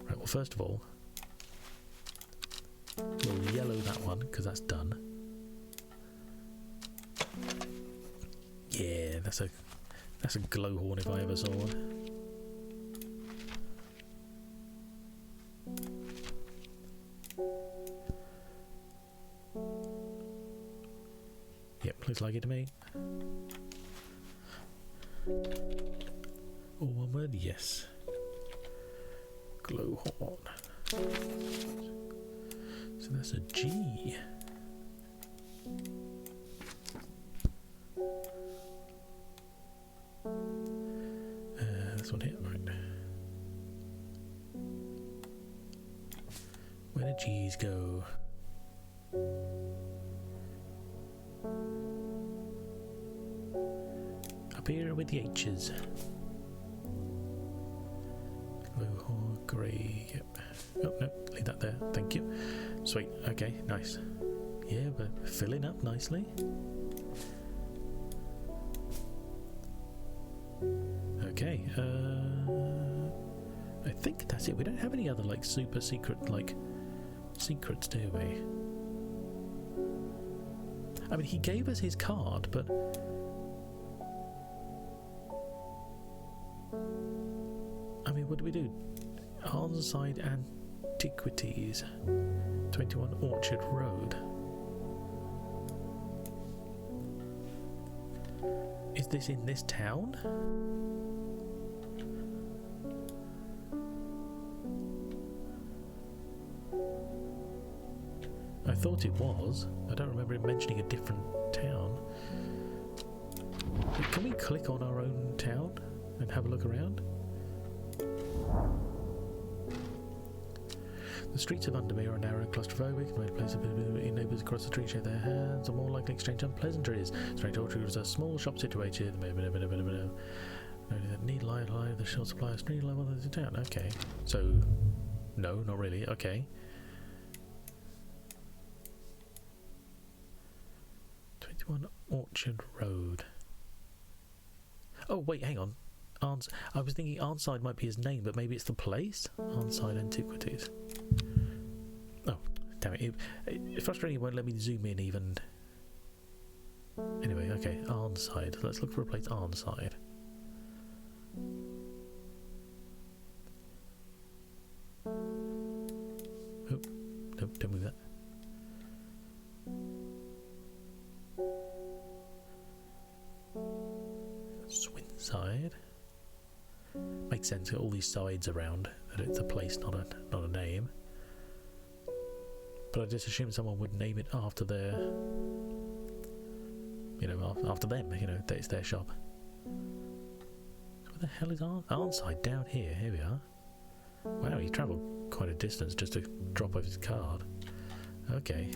Right, well, first of all, we'll yellow that one, because that's done. Yeah, that's a glowhorn if I ever saw one. Yep, looks like it to me. All one word, yes. Glowhorn. So that's a G. This one here, right. Where did G's go? Up here with the H's. Glowhorn, grey, yep. Oh, no, leave that there, thank you. Sweet, okay, nice. Yeah, but filling up nicely. Okay, I think that's it. We don't have any other like super secrets, do we? I mean, he gave us his card, but I mean, what do we do? Arnside Antiquities, 21 Orchard Road. Is this in this town? I thought it was. I don't remember him mentioning a different town. Can we click on our own town and have a look around? The streets of Undermere are narrow and claustrophobic. Many places neighbours across the street shake their hands, are more likely to exchange unpleasantries. Strange orchards are small shop situated. Need light, the short supply of street level of the town. Okay. So, no, not really. Okay. 21 Orchard Road. Oh, wait, hang on. I was thinking Arnside might be his name, but maybe it's the place? Arnside Antiquities. Oh, damn it. It's frustrating it won't let me zoom in even. Anyway, okay, Arnside. Let's look for a place Arnside. Oh, no, don't move that. Swinside. Makes sense, got all these sides around, that it's a place, not a name. But I just assumed someone would name it after their after them. It's their shop. Where the hell is Arnside? Down here. Here we are. Wow, he travelled quite a distance just to drop off his card. Okay.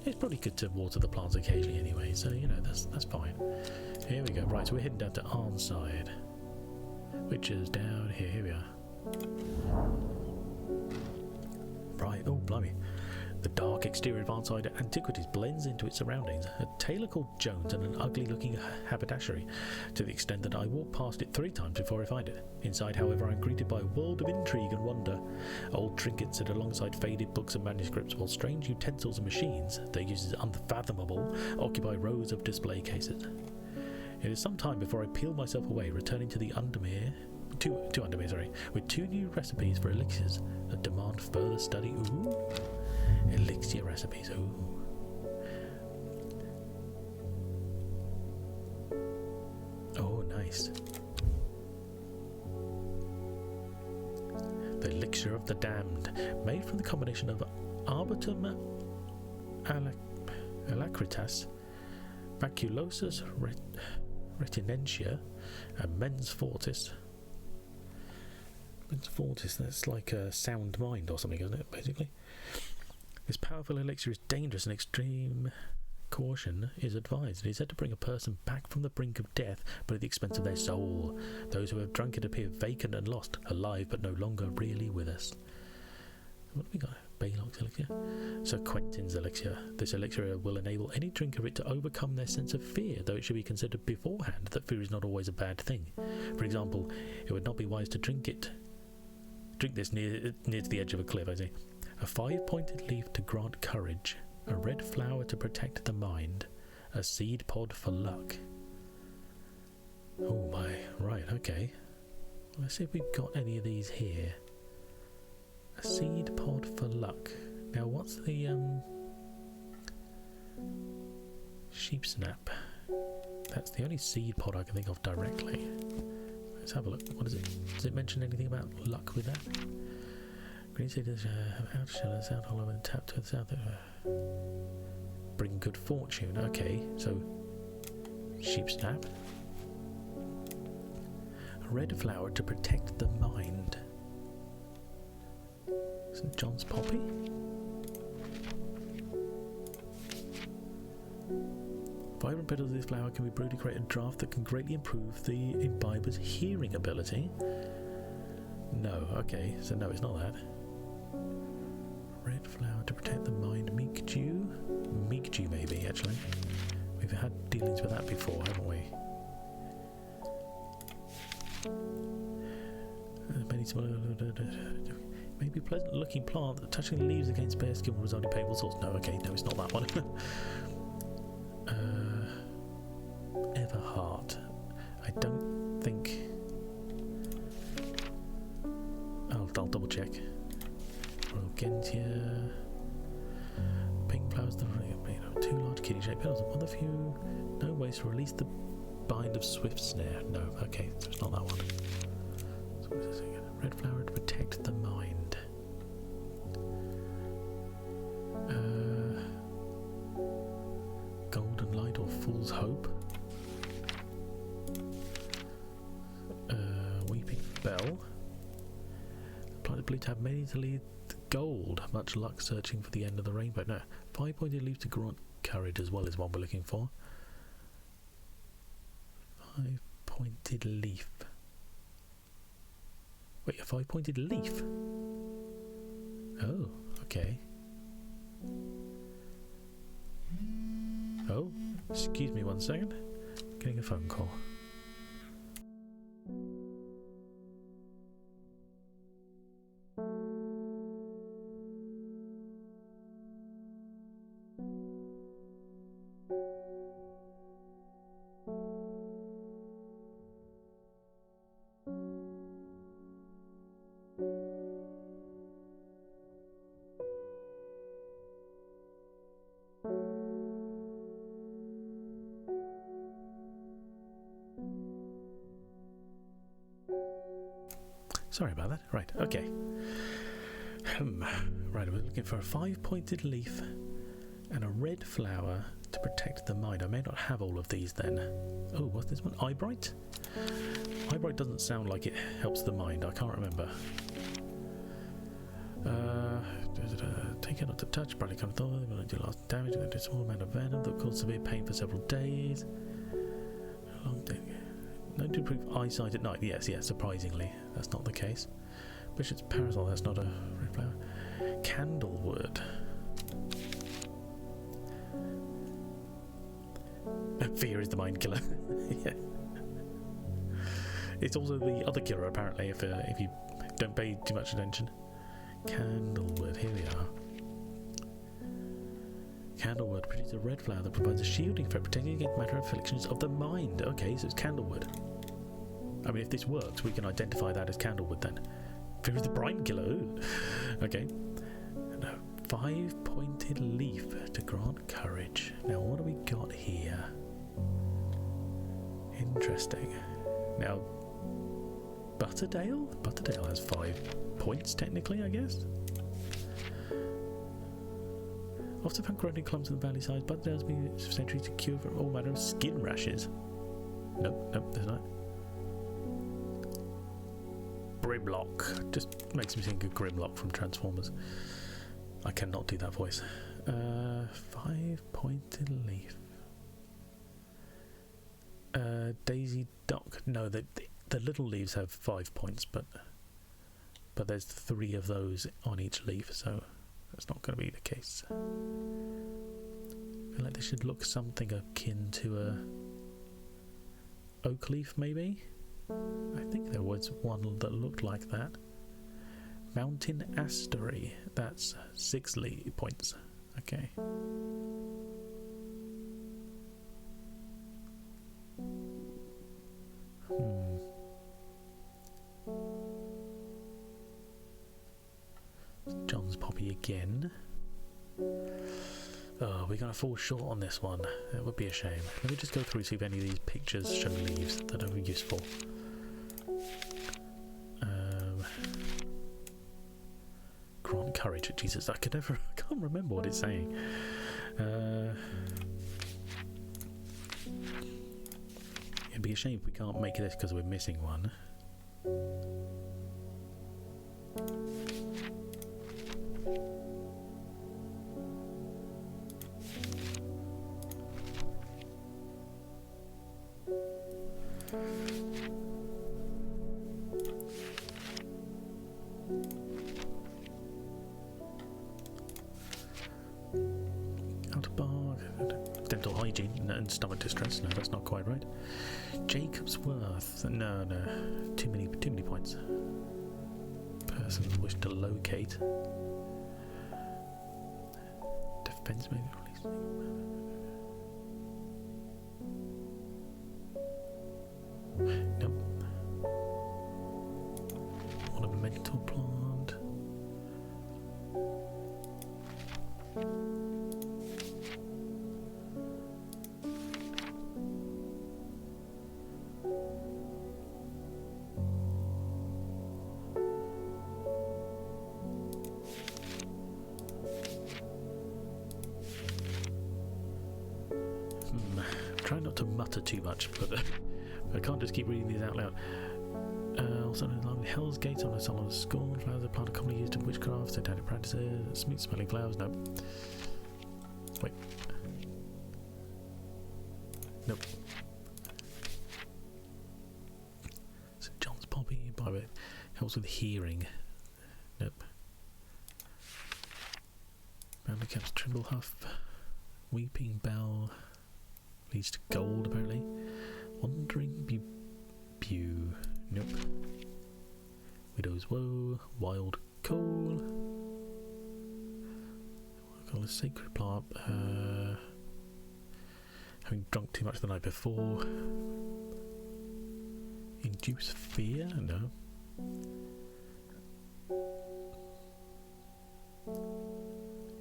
It's probably good to water the plants occasionally anyway, so that's fine. Here we go. Right, so we're heading down to Arnside, which is down here. Here we are. Right, oh blimey. The dark exterior of Arnside Antiquities blends into its surroundings. A tailor called Jones and an ugly-looking haberdashery, to the extent that I walk past it 3 times before I find it. Inside, however, I'm greeted by a world of intrigue and wonder. Old trinkets sit alongside faded books and manuscripts, while strange utensils and machines, their uses unfathomable, occupy rows of display cases. It is some time before I peel myself away, returning to the Undermere, with 2 new recipes for elixirs that demand further study. Ooh. Elixir recipes, ooh. Oh, nice. The elixir of the damned, made from the combination of Arboretum alacritas, Baculosus retinentia, and Mens Fortis. Mens Fortis, that's like a sound mind or something, isn't it, basically? This powerful elixir is dangerous and extreme caution is advised. It is said to bring a person back from the brink of death, but at the expense of their soul. Those who have drunk it appear vacant and lost, alive but no longer really with us. What have we got? Baylock's elixir? Sir Quentin's elixir. This elixir will enable any drinker of it to overcome their sense of fear, though it should be considered beforehand that fear is not always a bad thing. For example, it would not be wise to drink this near to the edge of a cliff, I see. A 5-pointed leaf to grant courage, a red flower to protect the mind, a seed pod for luck. Oh my, right, okay. Let's see if we've got any of these here. A seed pod for luck. Now what's the sheep snap? That's the only seed pod I can think of directly. Let's have a look. What is it? Does it mention anything about luck with that? Green seeds have outshell and sound hollow and tap to the south. Bring good fortune. Okay, so sheep snap. A red flower to protect the mind. St. John's poppy. Vibrant petals of this flower can be brewed to create a draught that can greatly improve the imbiber's hearing ability. No, okay, so no, it's not that. Red flower to protect the mind. Meek dew? Meek dew, maybe, actually. We've had dealings with that before, haven't we? Maybe pleasant looking plant that touching the leaves against bare skin will result in painful sores. No, okay, no, it's not that one. Everheart. I don't think. I'll double check. Rogentia. Pink flowers that are made of 2 large kidney shaped petals. One of few. No ways to release the bind of swift snare. No, okay, so it's not that one. So what is this again? Red flower to protect the mind. Golden light or fool's hope. Weeping bell. Plant believed to have many to lead gold. Much luck searching for the end of the rainbow. No, 5-pointed leaf to grant courage as well is what we're looking for. 5-pointed leaf. Wait, a 5-pointed leaf? Oh, okay. Oh, excuse me 1 second. Getting a phone call. Sorry about that. Right, okay. Right, we're looking for a 5-pointed leaf and a red flower to protect the mind. I may not have all of these then. Oh, what's this one? Eyebright? Eyebright doesn't sound like it helps the mind. I can't remember. Take it not to touch, probably come through, will do lost damage, and a small amount of venom that will cause severe pain for several days. Long day. Known to improve eyesight at night. Yes, surprisingly. That's not the case. Bishop's parasol, that's not a red flower. Candlewood. Fear is the mind killer. Yeah. It's also the other killer, apparently, if you don't pay too much attention. Candlewood, here we are. Candlewood produces a red flower that provides a shielding effect, protecting against matter afflictions of the mind. Okay, so it's candlewood. I mean, if this works, we can identify that as candlewood then. Fear is the brain killer. Ooh. Okay. And a 5-pointed leaf to grant courage. Now, what do we got here? Interesting. Now, Butterdale? Butterdale has 5 points, technically, I guess. Often found growing in clumps in the valley sides, Butterdale's been for centuries to cure for all manner of skin rashes. Nope, there's not. Grimlock. Just makes me think of Grimlock from Transformers. I cannot do that voice. 5-pointed leaf. Daisy Dock. No, the little leaves have 5 points, but there's 3 of those on each leaf, so that's not going to be the case. I feel like they should look something akin to a oak leaf, maybe? I think there was one that looked like that. Mountain Astery. That's 6 points. Okay. John's Poppy again. Oh, we're going to fall short on this one. It would be a shame. Let me just go through and see if any of these pictures show leaves that are useful. Grant courage. Jesus, I can't remember what it's saying. It'd be a shame if we can't make this because we're missing one. Dental hygiene and stomach distress. No, that's not quite right. Jacob's Worth. No. Too many points. Person wish to locate. Defense may be released. Nope. Ornamental plant. Try not to mutter too much, but I can't just keep reading these out loud. Also known as Hell's Gates on a solid scorn. Flowers are plant commonly used in witchcraft, satanic practices, sweet smelling flowers. No. Wait. Nope. St. John's Poppy, by the way, helps with hearing. Nope. Roundicap's Trimblehuff, Weeping Bell, leads to gold apparently. Wandering Bew. Nope. Widow's Woe, Wild Coal. What call a sacred plant. Having drunk too much the night before. Induce fear? No.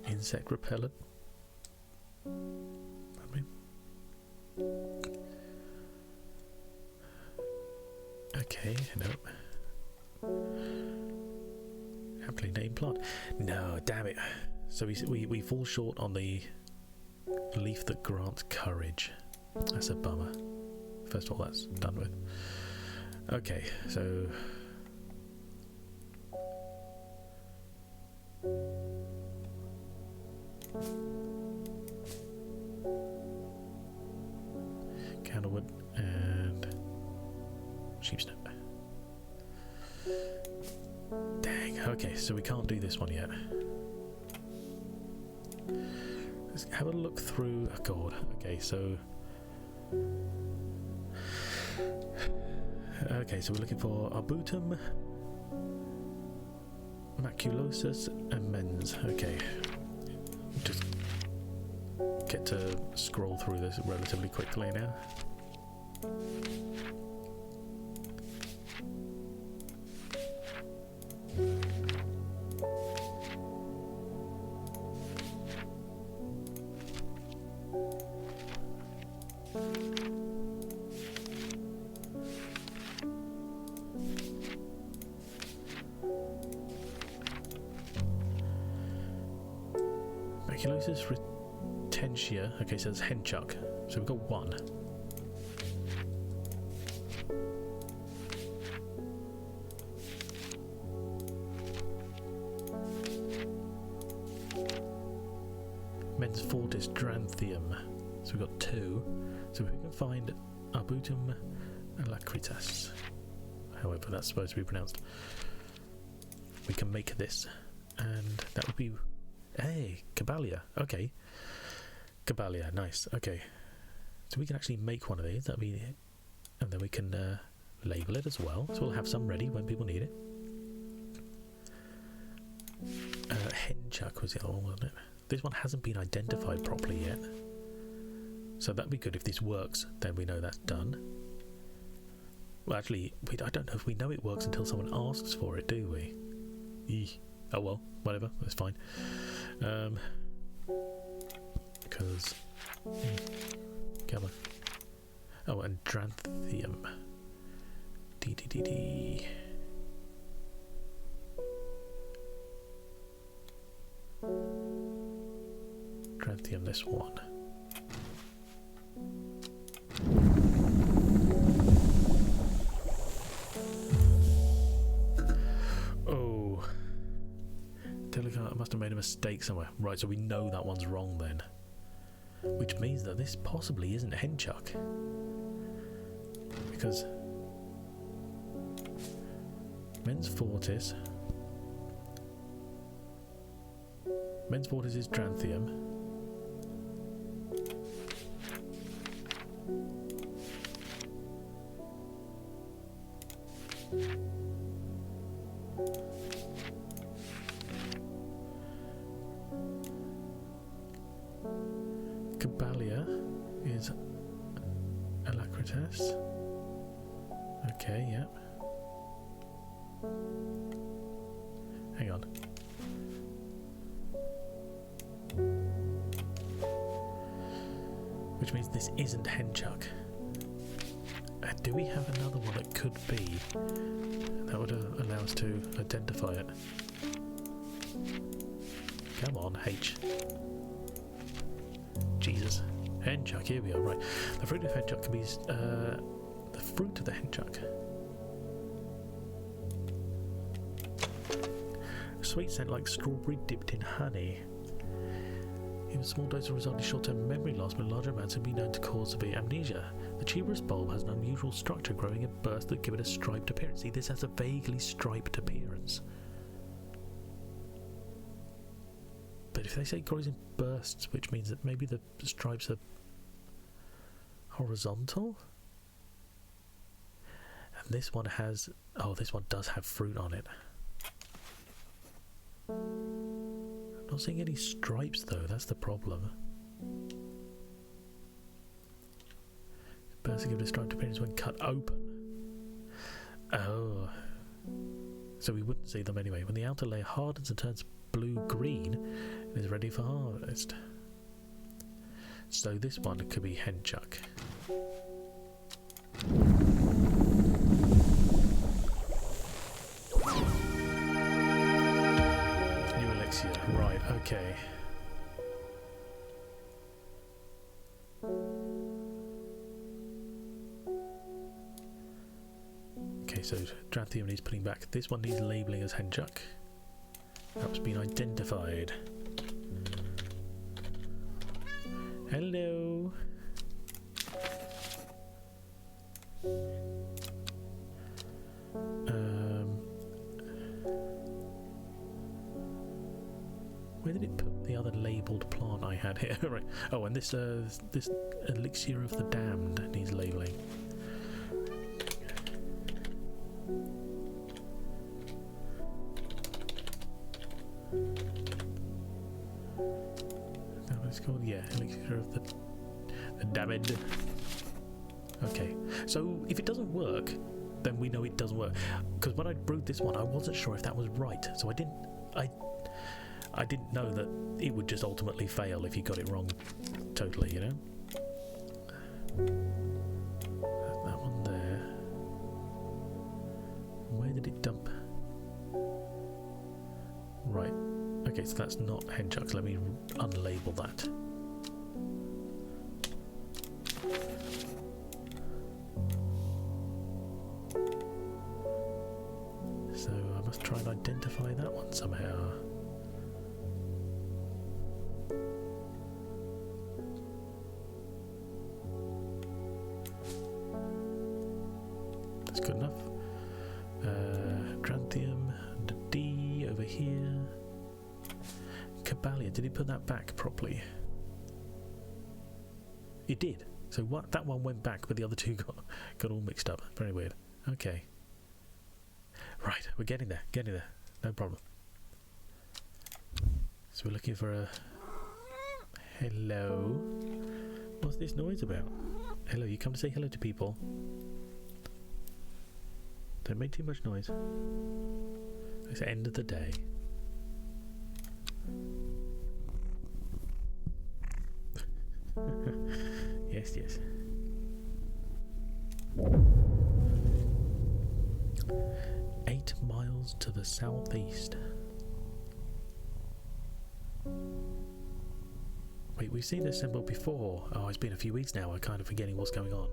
Insect repellent. Okay, no. Aptly named plant. No, damn it. So we fall short on the leaf that grants courage. That's a bummer. First of all, that's done with. Okay, so candlewood and sheepstone. Dang, okay, so we can't do this one yet. Let's have a look through. Oh god, okay, so we're looking for arbutum, maculosus, and mens. Okay, just get to scroll through this relatively quickly now. Maculosus retentia. Okay, so it's henchuck. So we've got one. Mens fortis dranthium. So we've got two. So if we can find arbutum alacritas, however that's supposed to be pronounced, we can make this, and that would be, hey, Caballia. Okay, Caballia, nice. Okay, so we can actually make one of these. That'd be, and then we can label it as well. So we'll have some ready when people need it. Henchuck was the other one, wasn't it? This one hasn't been identified properly yet, so that'd be good. If this works, then we know that's done. Well, actually, I don't know if we know it works until someone asks for it, do we? Oh well, whatever, that's fine. Because come on. Oh, and dranthium. D. Dranthium, this one. Oh, I must have made a mistake somewhere. Right, so we know that one's wrong then, which means that this possibly isn't henchuck, because mens fortis is dranthium. Caballia is alacritas. Okay, yep. Hang on. Which means this isn't henchuck. Do we have another one that could be? That would allow us to identify it. Come on, H. Jesus. Henchuck, here we are, right. The fruit of henchuck can be the fruit of the henchuck. Sweet scent like strawberry dipped in honey. Even small doses result in short-term memory loss, but larger amounts have been known to cause severe amnesia. The tuberous bulb has an unusual structure growing in bursts that give it a striped appearance. See, this has a vaguely striped appearance. But if they say it grows in bursts, which means that maybe the stripes are horizontal? And this one has... oh, this one does have fruit on it. I'm not seeing any stripes though, that's the problem. Bursts give it a striped appearance when cut open. Oh. So we wouldn't see them anyway. When the outer layer hardens and turns blue-green, it is ready for harvest. So this one could be henchuck. so Dranthium needs putting back. This one needs labelling as Henjuk. That's been identified. Hello. Where did it put the other labelled plant I had here? Right. Oh, and this this elixir of the damned needs labelling. Is that what it's called? Yeah, elixir of the damned. Okay, so if it doesn't work, then we know it doesn't work. Because when I brewed this one, I wasn't sure if that was right, so I didn't know that it would just ultimately fail if you got it wrong totally, you know? That one there. Where did it dump? Right. Okay, so that's not Henjuk. Let me unlabel that. So I must try and identify that one somehow. That's good enough. Dranthium, and a D over here. Caballia, did it put that back properly? It did. So what? That one went back, but the other two got all mixed up. Very weird. Okay. Right, we're getting there. Getting there. No problem. So we're looking for a... Hello? What's this noise about? Hello, you come to say hello to people. Don't make too much noise. It's the end of the day. Yes, yes. "8 miles to the southeast." Wait, we've seen this symbol before. Oh, it's been a few weeks now. I'm kind of forgetting what's going on.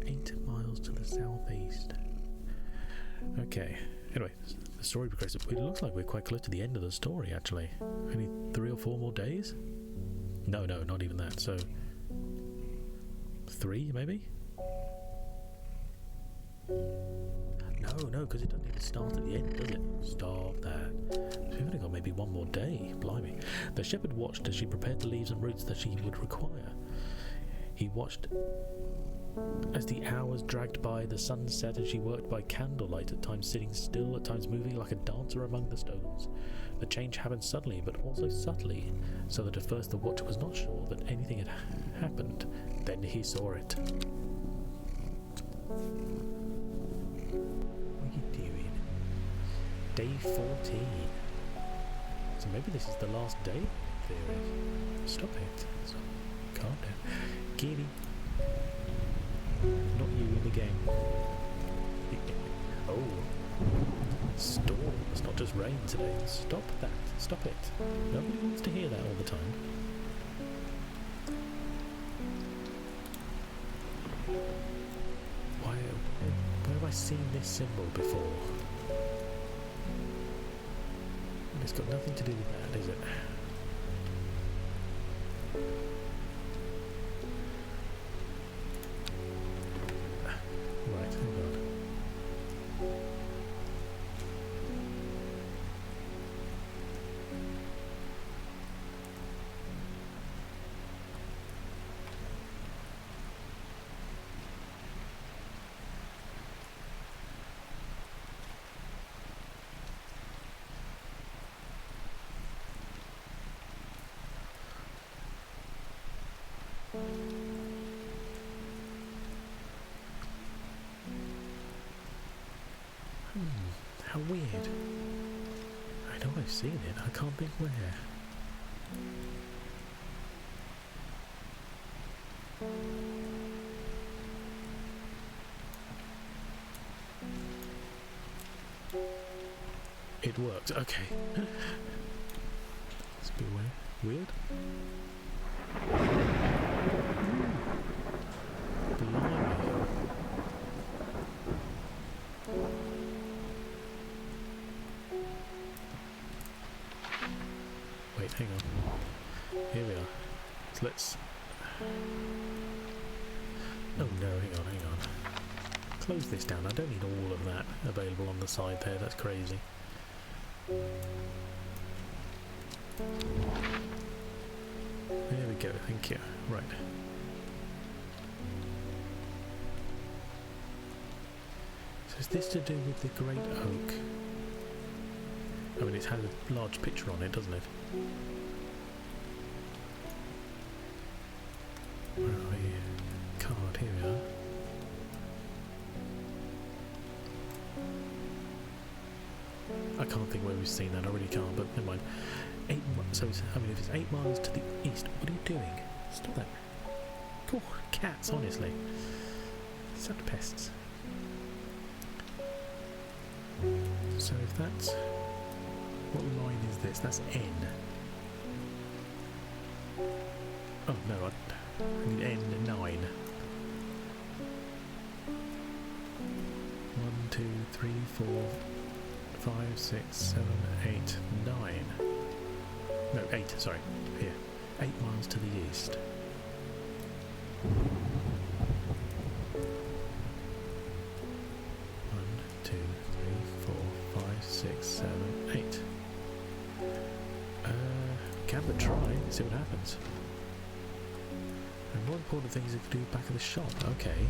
8 miles to the southeast. Okay. Anyway, the story progresses. It looks like we're quite close to the end of the story, actually. Only 3 or 4 more days? No, not even that. So 3, maybe? No, because it doesn't even start at the end, does it? Stop that. We've only got maybe 1 more day. Blimey. The shepherd watched as she prepared the leaves and roots that she would require. He watched as the hours dragged by, the sun set, and she worked by candlelight, at times sitting still, at times moving like a dancer among the stones. The change happened suddenly, but also subtly, so that at first the watcher was not sure that anything had happened. Then he saw it. What are you doing? Day 14. So maybe this is the last day? Theory. Stop it. Calm down. Kitty. Not you in the game. Oh. Storm. It's not just rain today. Stop that. Stop it. Nobody wants to hear that all the time. Where have I seen this symbol before? It's got nothing to do with that, is it? Right, hang on. How weird. I know I've seen it, I can't think where. It works, okay. It's a bit weird. Blimey. let's... Oh no, hang on. Close this down. I don't need all of that available on the side there, that's crazy. There we go, thank you. Right. So is this to do with the great oak? I mean, it has a large picture on it, doesn't it? Where are we? Card, here we are. I can't think where we've seen that, I really can't, but never mind. So, I mean, if it's 8 miles to the east, what are you doing? Stop that. Oh, cats, honestly. Such pests. So if that's... What line is this? That's N. Oh, no, I need N9. 1, 2, 3, 4, 5, 6, 7, 8, 9. No, 8, sorry. Here. 8 miles to the east. 1, 2, 3, 4, 5, 6, 7, 8. Can but try, see what happens. And more important things you can do back at the shop. Okay.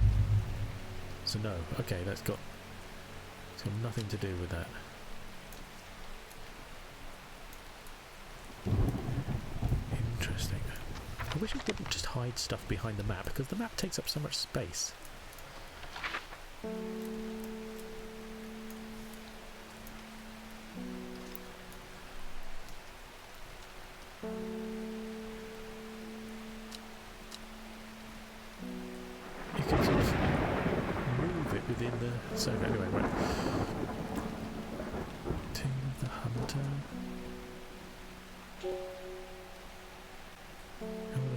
So no, okay, it's got nothing to do with that. Interesting. I wish it didn't just hide stuff behind the map, because the map takes up so much space. You can sort of move it within the... So anyway, right. Tomb of the Hunter.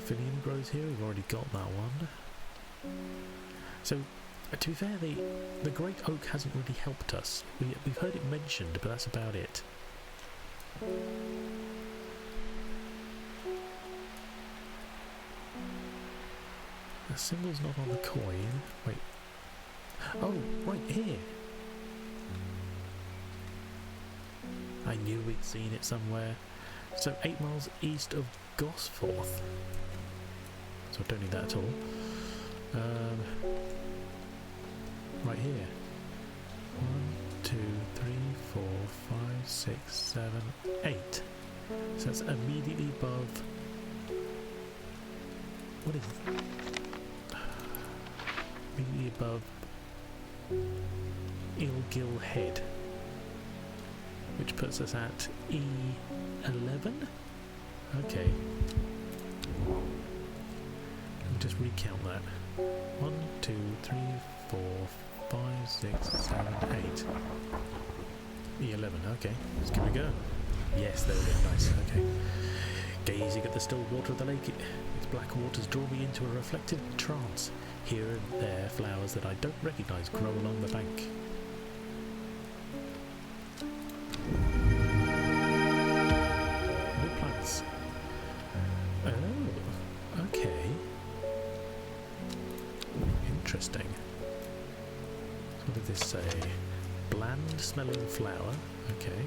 Phineum grows here, we've already got that one. So, to be fair, the great oak hasn't really helped us. We've heard it mentioned, but that's about it. The symbol's not on the coin. Wait. Oh, right here. I knew we'd seen it somewhere. So 8 miles east of Gosforth. So I don't need that at all. Right here. 1, 2, 3, 4, 5, 6, 7, 8. So that's immediately above... What is it? Immediately above Ilgill Head, which puts us at E11. Okay. Let me just recount that. 1, 2, 3, 4, 5, 6, 7, 8. E11. Okay, let's give it a go. Yes, there we go. Nice. Okay. Gazing at the still water of the lake, its black waters draw me into a reflective trance. Here and there, flowers that I don't recognise grow along the bank. No plants. Oh, okay. Interesting. So what did this say? Bland smelling flower. Okay.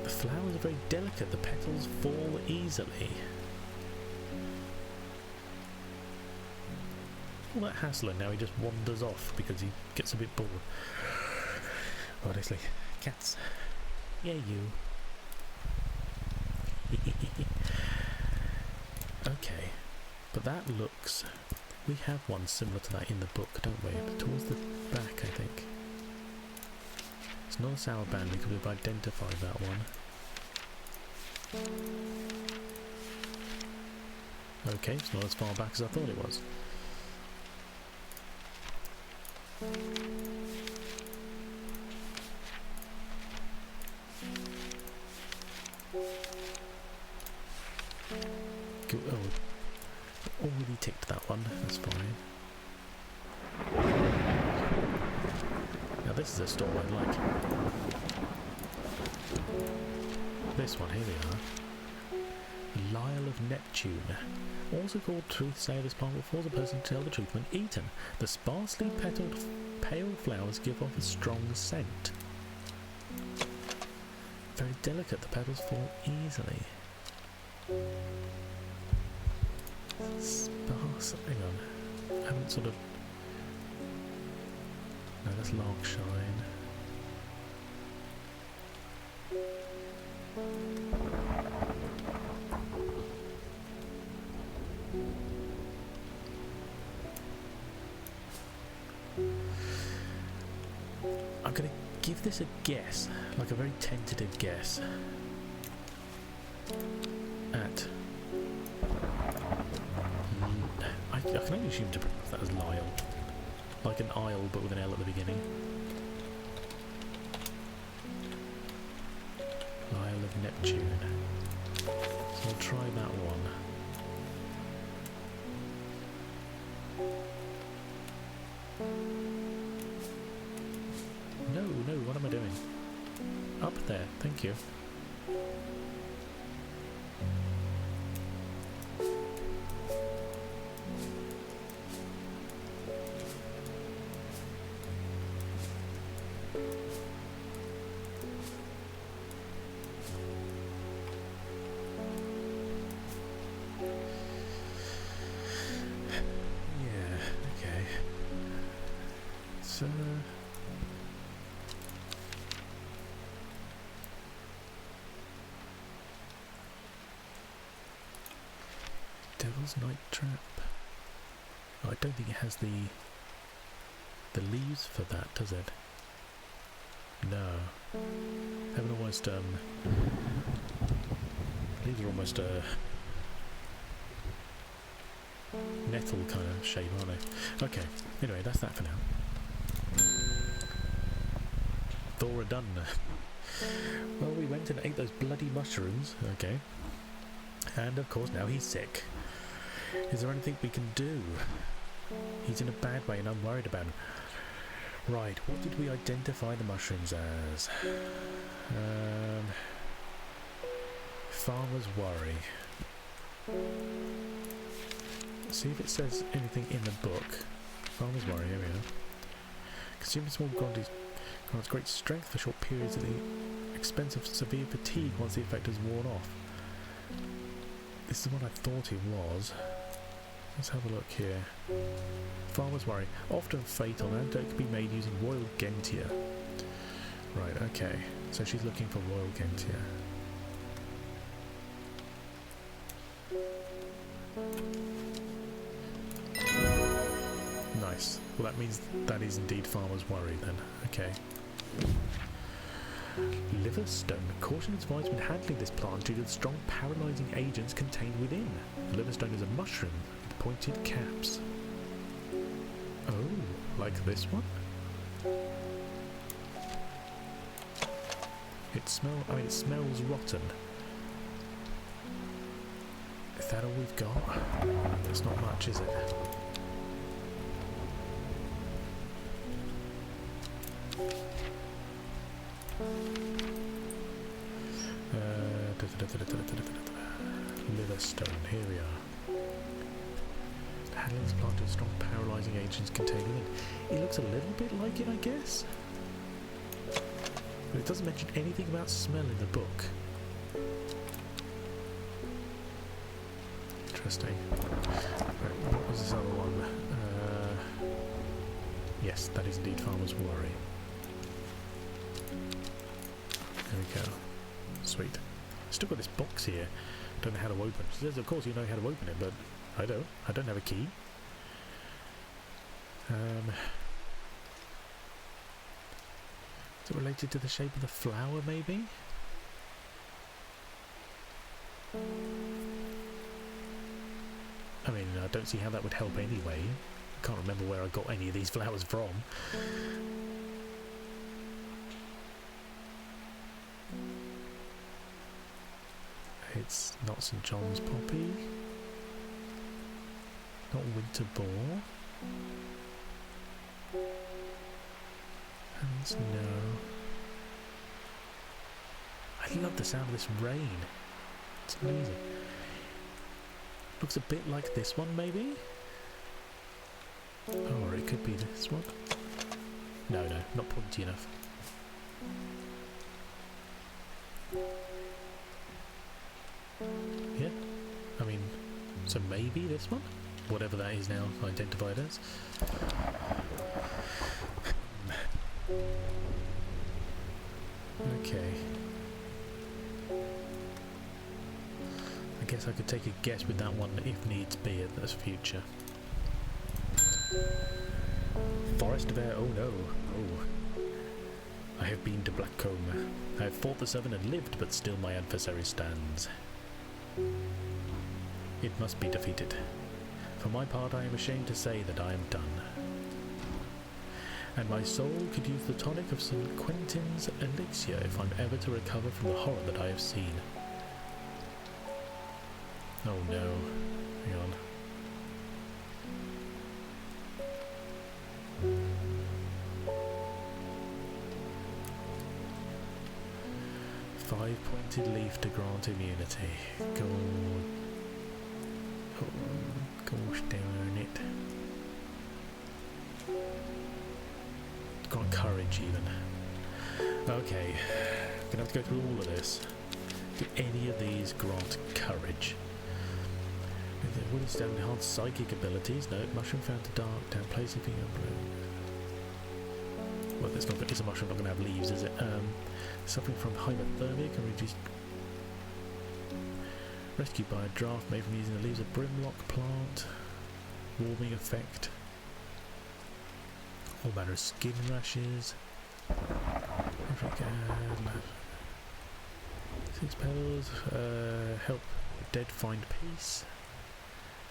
The flowers are very delicate, the petals fall easily. All that hassle, and now he just wanders off because he gets a bit bored. Honestly, cats. Yeah, you. Okay, but that looks... We have one similar to that in the book, don't we? Towards the back, I think. It's not a sour band because we've identified that one. Okay, it's not as far back as I thought it was. Good. Oh, already ticked that one, that's fine. Now this is a store I like. this one? Here we are. The Lyle of Neptune. Also called truth-sayer, this plant will force a person to tell the truth when eaten. The sparsely petalled pale flowers give off a strong scent. Very delicate, the petals fall easily. Sparse. Hang on. I haven't sort of. No, that's larkshine. I'm going to give this a guess, like a very tentative guess, at... I can only assume to pronounce that as Lyle. Like an isle, but with an L at the beginning. Lyle of Neptune. So I'll try that one. No, what am I doing? Up there, thank you. Devil's Night Trap. Oh, I don't think it has the leaves for that, does it? No. Having almost leaves are almost nettle kind of shape, aren't they? Okay. Anyway, that's that for now. Thora done. Well, we went and ate those bloody mushrooms. Okay. And of course now he's sick. Is there anything we can do? He's in a bad way and I'm worried about him. Right, what did we identify the mushrooms as? Farmer's Worry. See if it says anything in the book. Farmer's Worry, here we are. Consume small quantities grants great strength for short periods at the expense of severe fatigue once the effect has worn off. This is what I thought it was. Let's have a look here. Farmer's Worry. Often fatal. An antidote can be made using Royal Gentia. Right, okay. So she's looking for Royal Gentia. Nice. Well, that means that is indeed Farmer's Worry then. Okay. Liverstone. Caution is advised when handling this plant due to the strong paralysing agents contained within. Liverstone is a mushroom with pointed caps. Oh, like this one? It smells rotten. Is that all we've got? It's not much, is it? Liverstone, here we are. Handling this plant with strong paralysing agents contained within. It looks a little bit like it, I guess. But it doesn't mention anything about smell in the book. Interesting. Right, what was this other one? Yes, that is indeed Farmer's Worry. There we go. Sweet. Still got this box here. Don't know how to open it. She says, of course you know how to open it, but I don't. I don't have a key. Is it related to the shape of the flower, maybe? I mean, I don't see how that would help anyway. I can't remember where I got any of these flowers from. It's not St. John's poppy. Not winter boar. And no. I love the sound of this rain. It's amazing. Looks a bit like this one, maybe? Or it could be this one. No, not pointy enough. Yeah, I mean, so maybe this one? Whatever that is now identified as. Okay. I guess I could take a guess with that one if needs be at this future. Forest of Air, oh no. Oh. I have been to Blackcomb. I have fought the Seven and lived, but still my adversary stands. It must be defeated. For my part, I am ashamed to say that I am done. And my soul could use the tonic of St. Quentin's elixir if I'm ever to recover from the horror that I have seen. Oh no. Hang on. Five-pointed leaf to grant immunity. God. Oh, gosh darn it. Got courage even. Okay. Gonna have to go through all of this. Do any of these grant courage? What is down enhance psychic abilities? No. Mushroom found to dark down place if you well, it's not. It's a mushroom not going to have leaves, is it? Suffering from hypothermia can reduce. Rescued by a draft made from using the leaves of brimlock plant. Warming effect. All manner of skin rashes. Six petals. Help the dead find peace.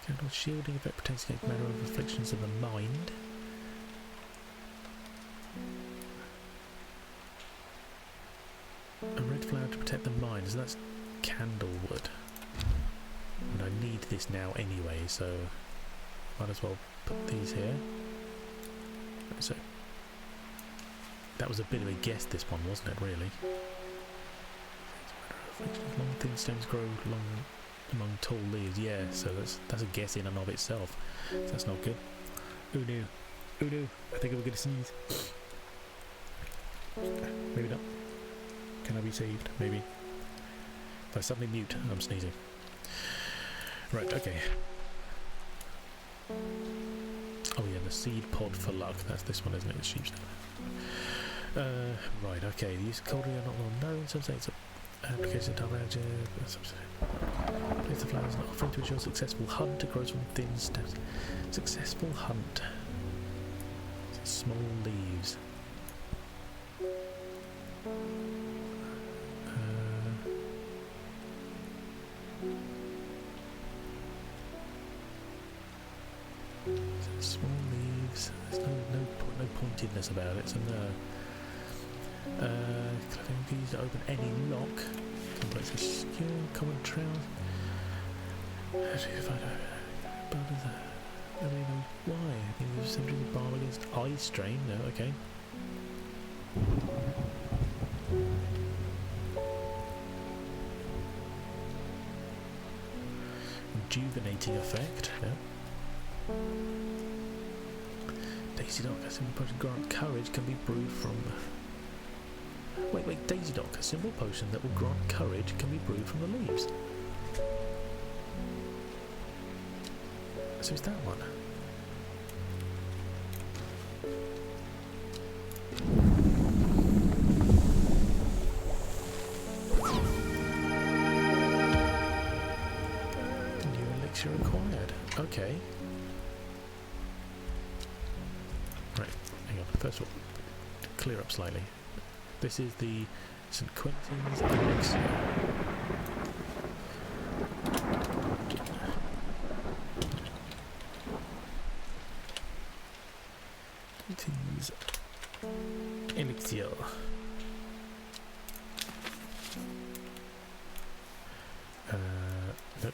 Candle shielding effect protects against manner of afflictions of the mind. A red flower to protect the mind, so that's candlewood. And I need this now anyway, so might as well put these here. So that was a bit of a guess, this one, wasn't it, really? Long thin stems grow long among tall leaves, yeah, so that's a guess in and of itself. So that's not good. Ooh no. Ooh no, I think I'm gonna sneeze. Maybe not. Can I be saved? Maybe. If I suddenly mute, I'm sneezing. Right, okay. Oh yeah, the seed pod for luck. That's this one, isn't it? The sheep's right, okay. The use of cold are not well known. Some say it's application of dark magic. Place the flowers not offering to ensure successful hunt. It grows from thin stems. Successful hunt. Small leaves. Small leaves. There's no pointedness about it. So no. Clothing can use to open any lock. Complex skill. Common trail. Actually, if I don't. I don't know why. I think there's something to balm against eye strain. No, okay. Rejuvenating effect. No. Daisy Dock, a simple potion grant courage can be brewed from. Wait, Daisy Dock, a simple potion that will grant courage can be brewed from the leaves. So it's that one. New elixir acquired. Okay. Right, hang on. First of all, to clear up slightly. This is the St. Quentin's elixir. Quentin's elixir.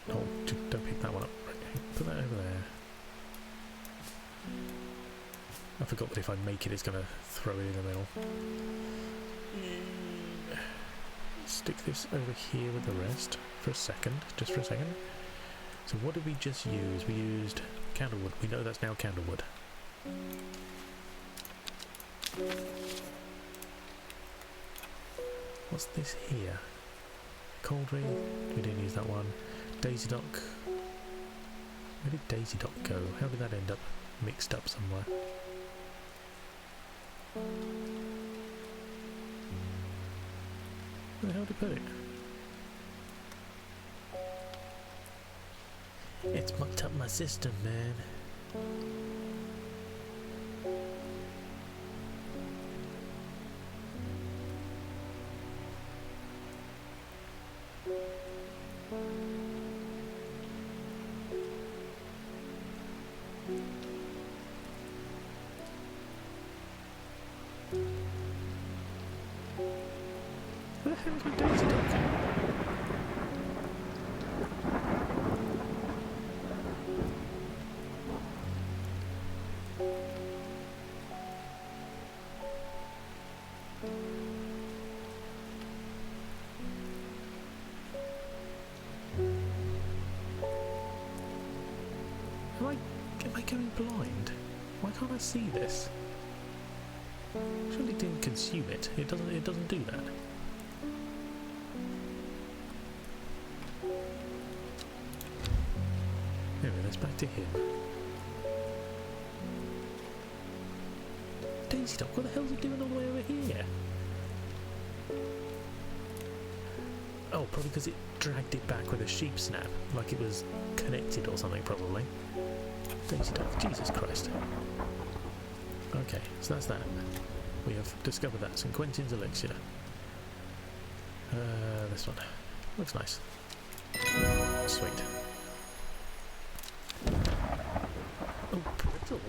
No, don't pick that one up. Right, put that over there. I forgot that if I make it, it's going to throw it in the middle. stick this over here with the rest for a second, just for a second. So what did we just use? We used candlewood. We know that's now candlewood. What's this here? Cauldron. We didn't use that one. Daisy Dock. Where did Daisy Dock go? How did that end up mixed up somewhere? Where the hell did he put it? It's mucked up my system, man. Where the hell is my Daisy Duck? Am I going blind? Why can't I see this? Surely it didn't consume it. It doesn't do that. Anyway, let's back to him. Daisy Duck, what the hell's it doing all the way over here? Oh, probably because it dragged it back with a sheep snap, like it was connected or something, probably. Daisy Duck, Jesus Christ. Okay, so that's that. We have discovered that. St. Quentin's elixir. This one. Looks nice. Sweet. Oh, brittle.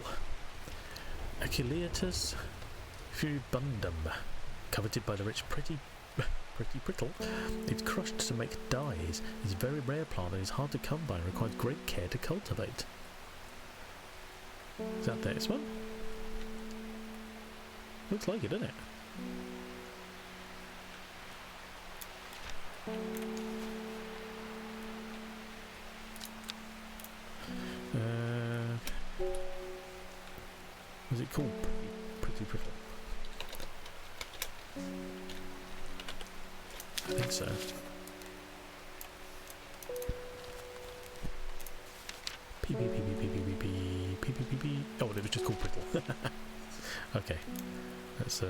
Aculeatus furibundum. Coveted by the rich pretty brittle. It's crushed to make dyes. It's a very rare plant and is hard to come by and requires great care to cultivate. Is that this one? Looks like it, doesn't it? Was it called Pretty Brittle? I think so. Oh, it was just called Brittle. Okay, let's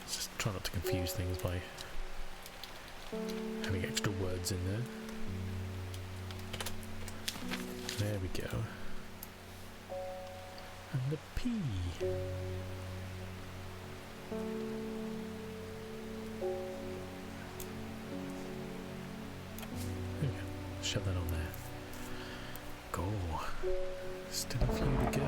just try not to confuse things by having extra words in there. There we go. And the P. There we go. Shove that on there. Go. Still a few to go.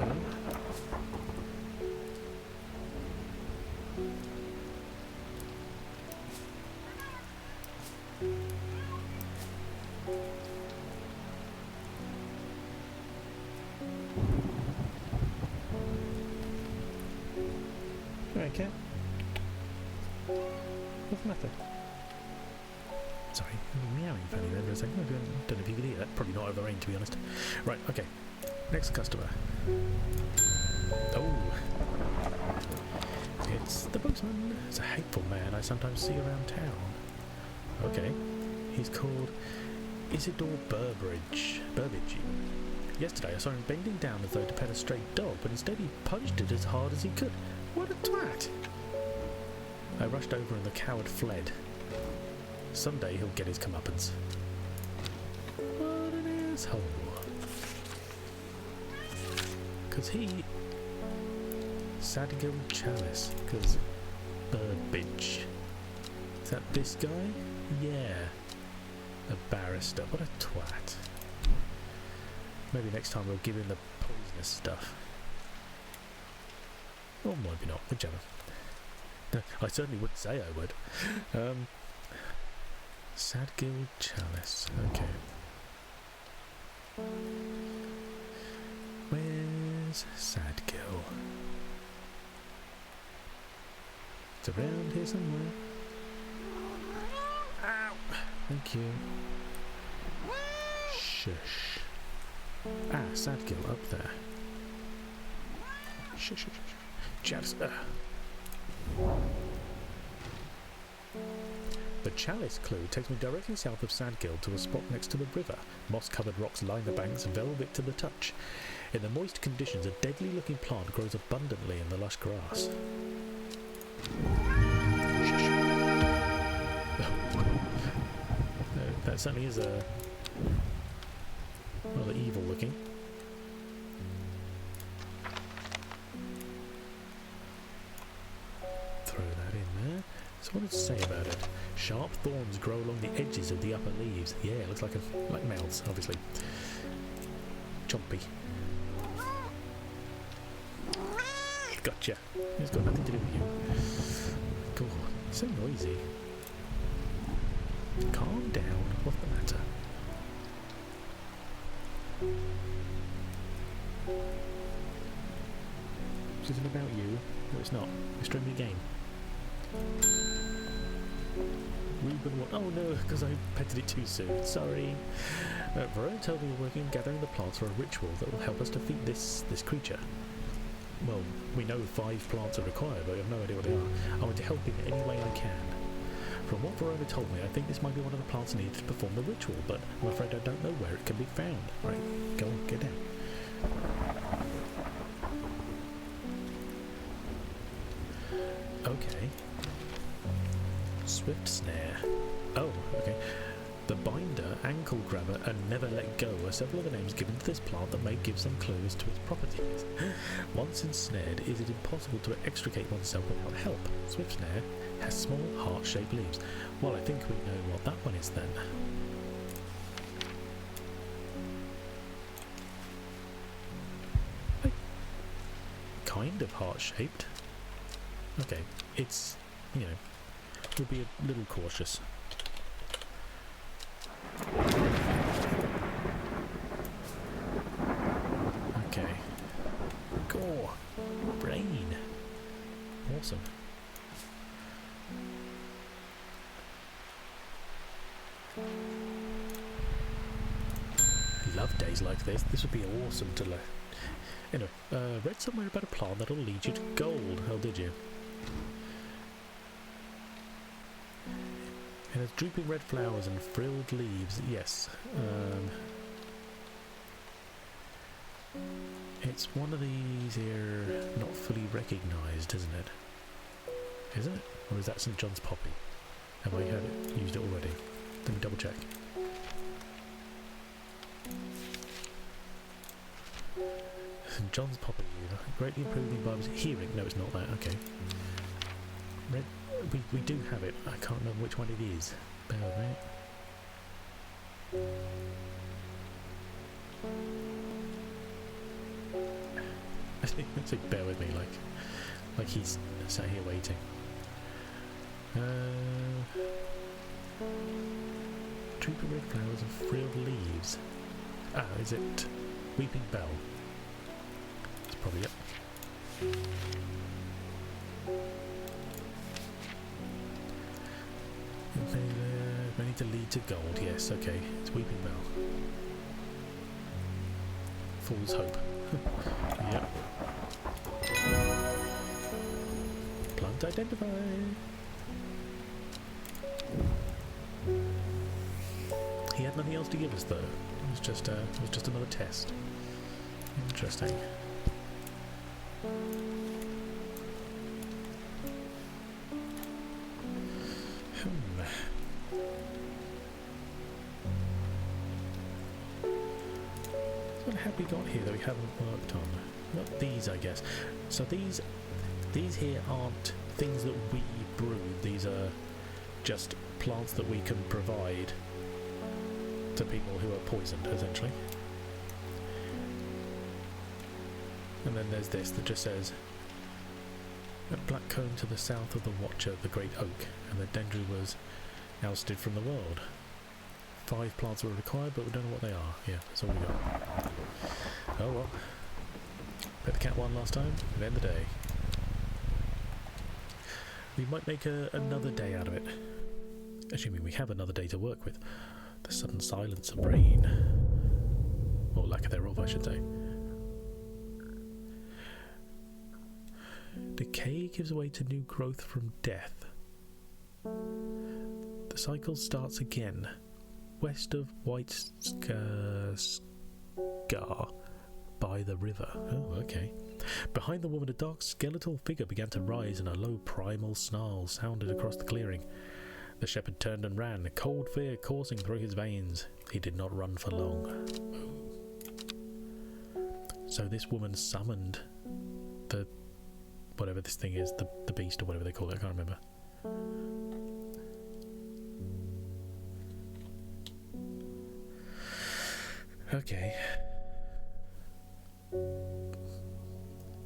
Okay. What's the matter? Sorry, meowing funny there for a second. I don't know if you could hear that. Probably not over the rain, to be honest. Right, okay. Next customer. Oh. It's the boatman. It's a hateful man I sometimes see around town. Okay. He's called Isidore Burbage. Yesterday I saw him bending down as though to pet a stray dog, but instead he punched it as hard as he could. What a twat! I rushed over and the coward fled. Someday he'll get his comeuppance. What an asshole. Cause he... Sadigil Chalice. Cause... Burbage. Is that this guy? Yeah. A barrister. What a twat. Maybe next time we'll give him the poisonous stuff. Or maybe not, whichever. No, I certainly wouldn't say I would. Sadgil Chalice, okay. Where's Sadgil? It's around here somewhere. Ow! Thank you. Shush. Ah, Sadgill up there. Shush, shush, shush. Chalice. The Chalice clue takes me directly south of Sadgill to a spot next to the river. Moss-covered rocks line the banks, velvet to the touch. In the moist conditions, a deadly-looking plant grows abundantly in the lush grass. Shush. That certainly is rather evil-looking. Throw that in there. So what did it say about it? Sharp thorns grow along the edges of the upper leaves. Yeah, it looks like mouths, obviously. Chompy. Gotcha. It's got nothing to do with you. God, so noisy. Calm down. What's the matter? This isn't about you. No, it's not. It's during the game. Reuben, what? Oh no, because I petted it too soon. Sorry. Varone told me we're working on gathering the plants for a ritual that will help us defeat this creature. Well, we know 5 plants are required, but I have no idea what they are. I want to help in any way I can. From what Verona told me, I think this might be one of the plants needed to perform the ritual, but I'm afraid I don't know where it can be found. Right, go on, get down. Okay. Swift snare. Oh, okay. The binder, ankle grabber, and never let go are several of the names given to this plant that may give some clues to its properties. Once ensnared, is it impossible to extricate oneself without help? Swift snare has small heart-shaped leaves. Well, I think we know what that one is then. Kind of heart-shaped. Okay, it's, you know, we'll be a little cautious. Okay. Gore. Brain. Awesome. Love days like this. This would be awesome to learn. Anyway, read somewhere about a plant that'll lead you to gold. Oh, did you? It has drooping red flowers and frilled leaves. Yes. It's one of these here, not fully recognised, isn't it? Isn't it? Or is that St. John's poppy? Have I heard it, used it already? Let me double check. St. John's poppy, greatly improving Barbara's hearing. No, it's not that. Okay. Red. We do have it. I can't remember which one it is. Bear with me. I think it's like bear with me, like he's sat here waiting. Drooping red flowers and frilled leaves. Ah, is it Weeping Bell? That's probably it. Many to lead to gold, yes, okay. It's Weeping Bell. Fool's Hope. Yep. Plant identified. He had nothing else to give us though. It was just another test. Interesting. What have we got here that we haven't worked on? Not these, I guess. So these here aren't things that we brew. These are just plants that we can provide to people who are poisoned, essentially. And then there's this that just says a black cone to the south of the Watcher, the Great Oak, and the Dendry was ousted from the world. 5 plants were required, but we don't know what they are. Yeah, that's all we got. Oh well. Bet the cat won last time. We'll end the day. We might make another day out of it. Assuming we have another day to work with. The sudden silence of rain. Or lack thereof, I should say. Decay gives way to new growth from death. The cycle starts again. West of White Scar by the river. Oh, okay. Behind the woman, a dark skeletal figure began to rise, and a low primal snarl sounded across the clearing. The shepherd turned and ran, cold fear coursing through his veins. He did not run for long. So this woman summoned the whatever this thing is, the beast or whatever they call it, I can't remember. Okay.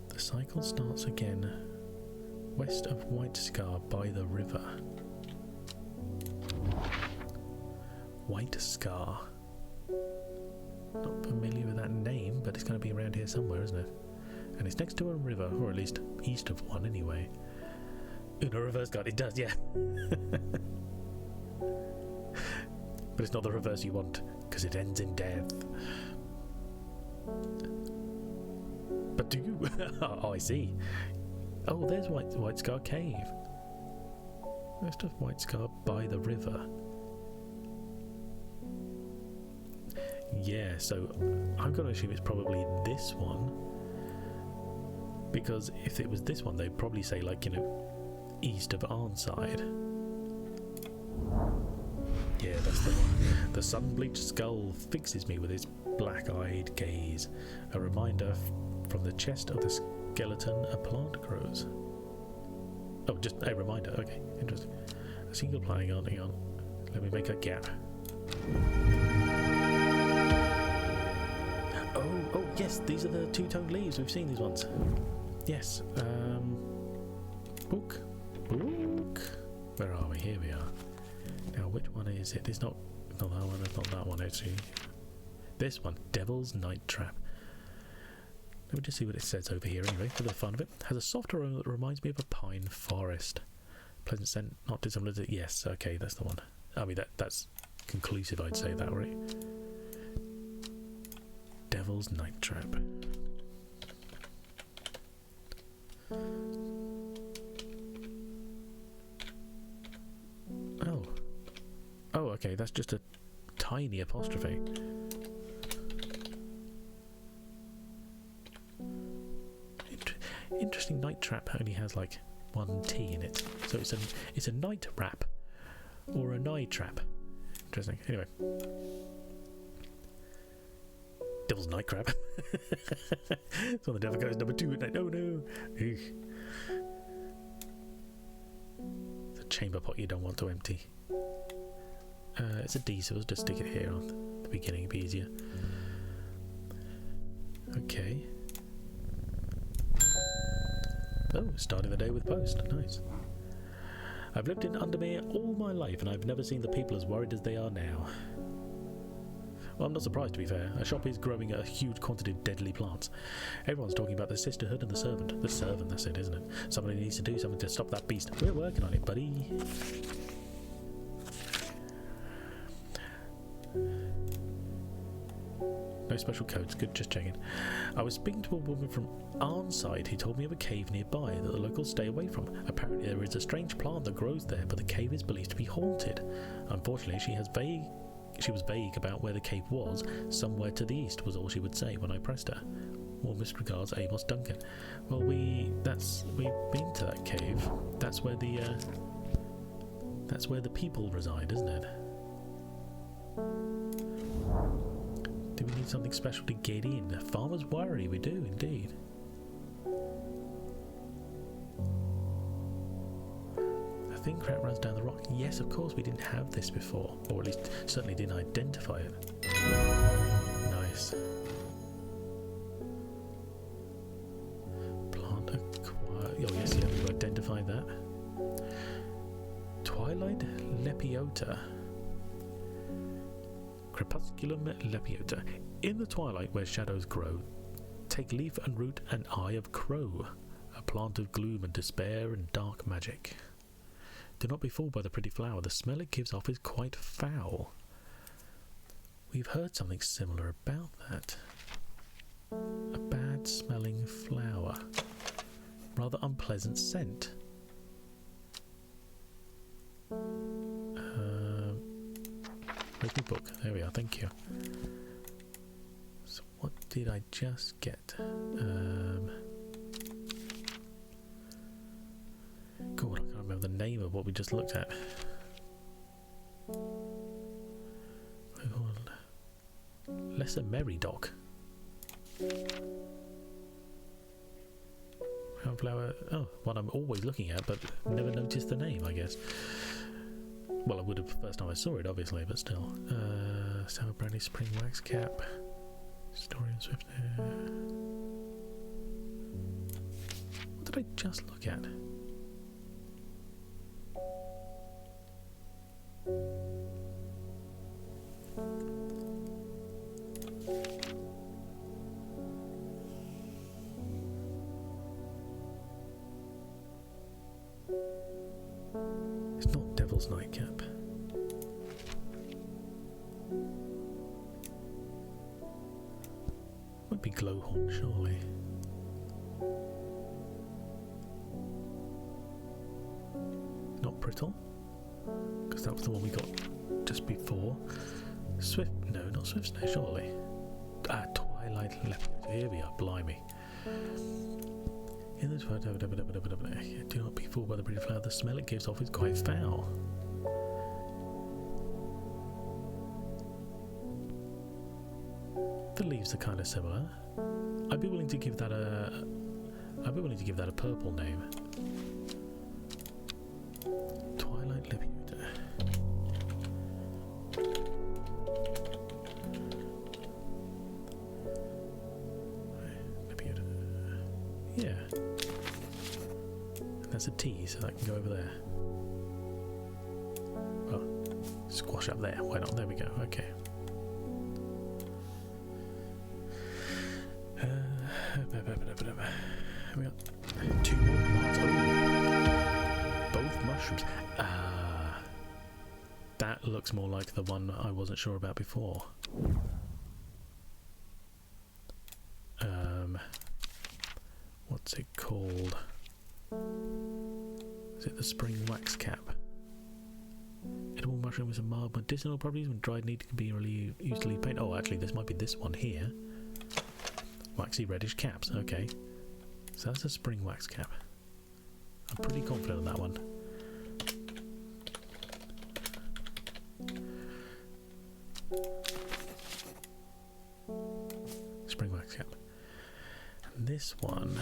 The cycle starts again. West of White Scar by the river. White Scar. Not familiar with that name, but it's going to be around here somewhere, isn't it? And it's next to a river, or at least east of one anyway. Uno reverse card, it does, yeah. But it's not the reverse you want, because it ends in death. But do you? Oh, I see. Oh, there's White Scar Cave. West of White Scar by the river. Yeah, so I'm going to assume it's probably this one. Because if it was this one, they'd probably say, like, you know, east of Arnside. Yeah, that's the one. The sun-bleached skull fixes me with its black-eyed gaze. A reminder from the chest of the skeleton a plant grows. Oh, just a reminder. Okay, interesting. A single plant. Hang on. Let me make a gap. Oh, yes, these are the two-toned leaves. We've seen these ones. Yes. Book. Where are we? Here we are. Now, which one is it? It's not that one. It's not that one, actually. This one, Devil's Night Trap. Let me just see what it says over here anyway, for the fun of it. Has a soft aroma that reminds me of a pine forest. Pleasant scent, not dissimilar to... Yes, okay, that's the one. I mean, that's conclusive, I'd say that, right? Devil's Night Trap. Oh, okay, that's just a tiny apostrophe. Interesting. Night Trap only has like one T in it, so it's a night wrap or a night trap. Interesting. Anyway, Devil's Night Crab. So the devil goes number 2 at night. Oh no! It's a chamber pot you don't want to empty. It's a D, so let's just stick it here on the beginning. It'd be easier. Okay. Oh, starting the day with post. Nice. I've lived in Undermere all my life, and I've never seen the people as worried as they are now. Well, I'm not surprised, to be fair. A shop is growing a huge quantity of deadly plants. Everyone's talking about the sisterhood and the servant. The servant, that's it, isn't it? Somebody needs to do something to stop that beast. We're working on it, buddy. No special codes, good, just checking. I was speaking to a woman from Arnside who told me of a cave nearby that the locals stay away from. Apparently there is a strange plant that grows there, but the cave is believed to be haunted. Unfortunately, she was vague about where the cave was. Somewhere to the east was all she would say when I pressed her. Warmest regards, Amos Duncan. Well, we've been to that cave. That's where the people reside, isn't it? Do we need something special to get in? Farmer's worry, we do indeed. A thin crack runs down the rock. Yes, of course, we didn't have this before, or at least certainly didn't identify it. Nice. Plant acquired. Oh yes, yeah, we've identified that. Twilight Lepiota. Crepusculum Lepiota. In the twilight where shadows grow, take leaf and root and eye of crow, a plant of gloom and despair and dark magic. Do not be fooled by the pretty flower. The smell it gives off is quite foul. We've heard something similar about that. A bad smelling flower. Rather unpleasant scent. Where's my book? There we are, thank you. So what did I just get? God, I can't remember the name of what we just looked at. Lesser Meridoc. Flower. Oh, one I'm always looking at, but never noticed the name, I guess. Well, I would have the first time I saw it, obviously, but still. Sour brandy, spring wax cap. Story and Swift. What did I just look at? It's not Devil's Nightcap. Would be Glowhorn, surely. Not Brittle, because that was the one we got just before. Swift, no, not Swift Snare, surely. Twilight Leopard. Here we are, blimey. In the do not be fooled by the pretty flower. The smell it gives off is quite foul. The leaves are kind of similar. I'd be willing to give that a purple name. Twilight Leopard. Yeah. And that's a T, so that can go over there. Oh, squash up there. Why not? There we go. Okay. We got 2 more plants. Oh, both mushrooms. That looks more like the one I wasn't sure about before. What's it called? Is it the spring wax cap? Edible mushroom with some mild medicinal properties when dried need to be really easily paint. Oh, actually, this might be this one here. Waxy reddish caps. Okay, so that's a spring wax cap. I'm pretty confident on that one. Spring wax cap. And this one.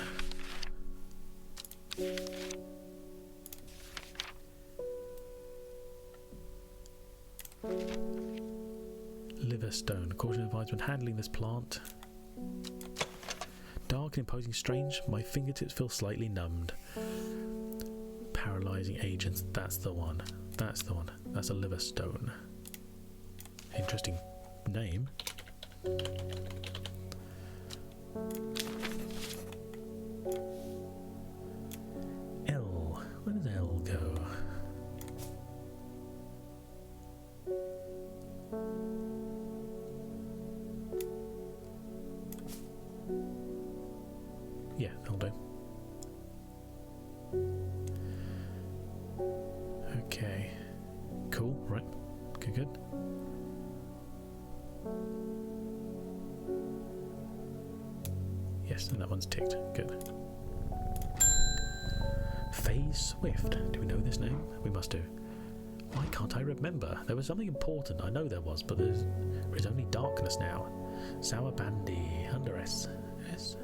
Liver stone. Caution advised when handling this plant. Dark and imposing, strange. My fingertips feel slightly numbed. Paralyzing agents. That's the one. That's the one. That's a liver stone. Interesting name. L. Where does L go? Yeah, that'll do. Okay. Cool, right. Good, good. Yes, and that one's ticked. Good. Faye Swift. Do we know this name? We must do. Why can't I remember? There was something important. I know there was, but there is only darkness now. Sour Bandy. Under S. S.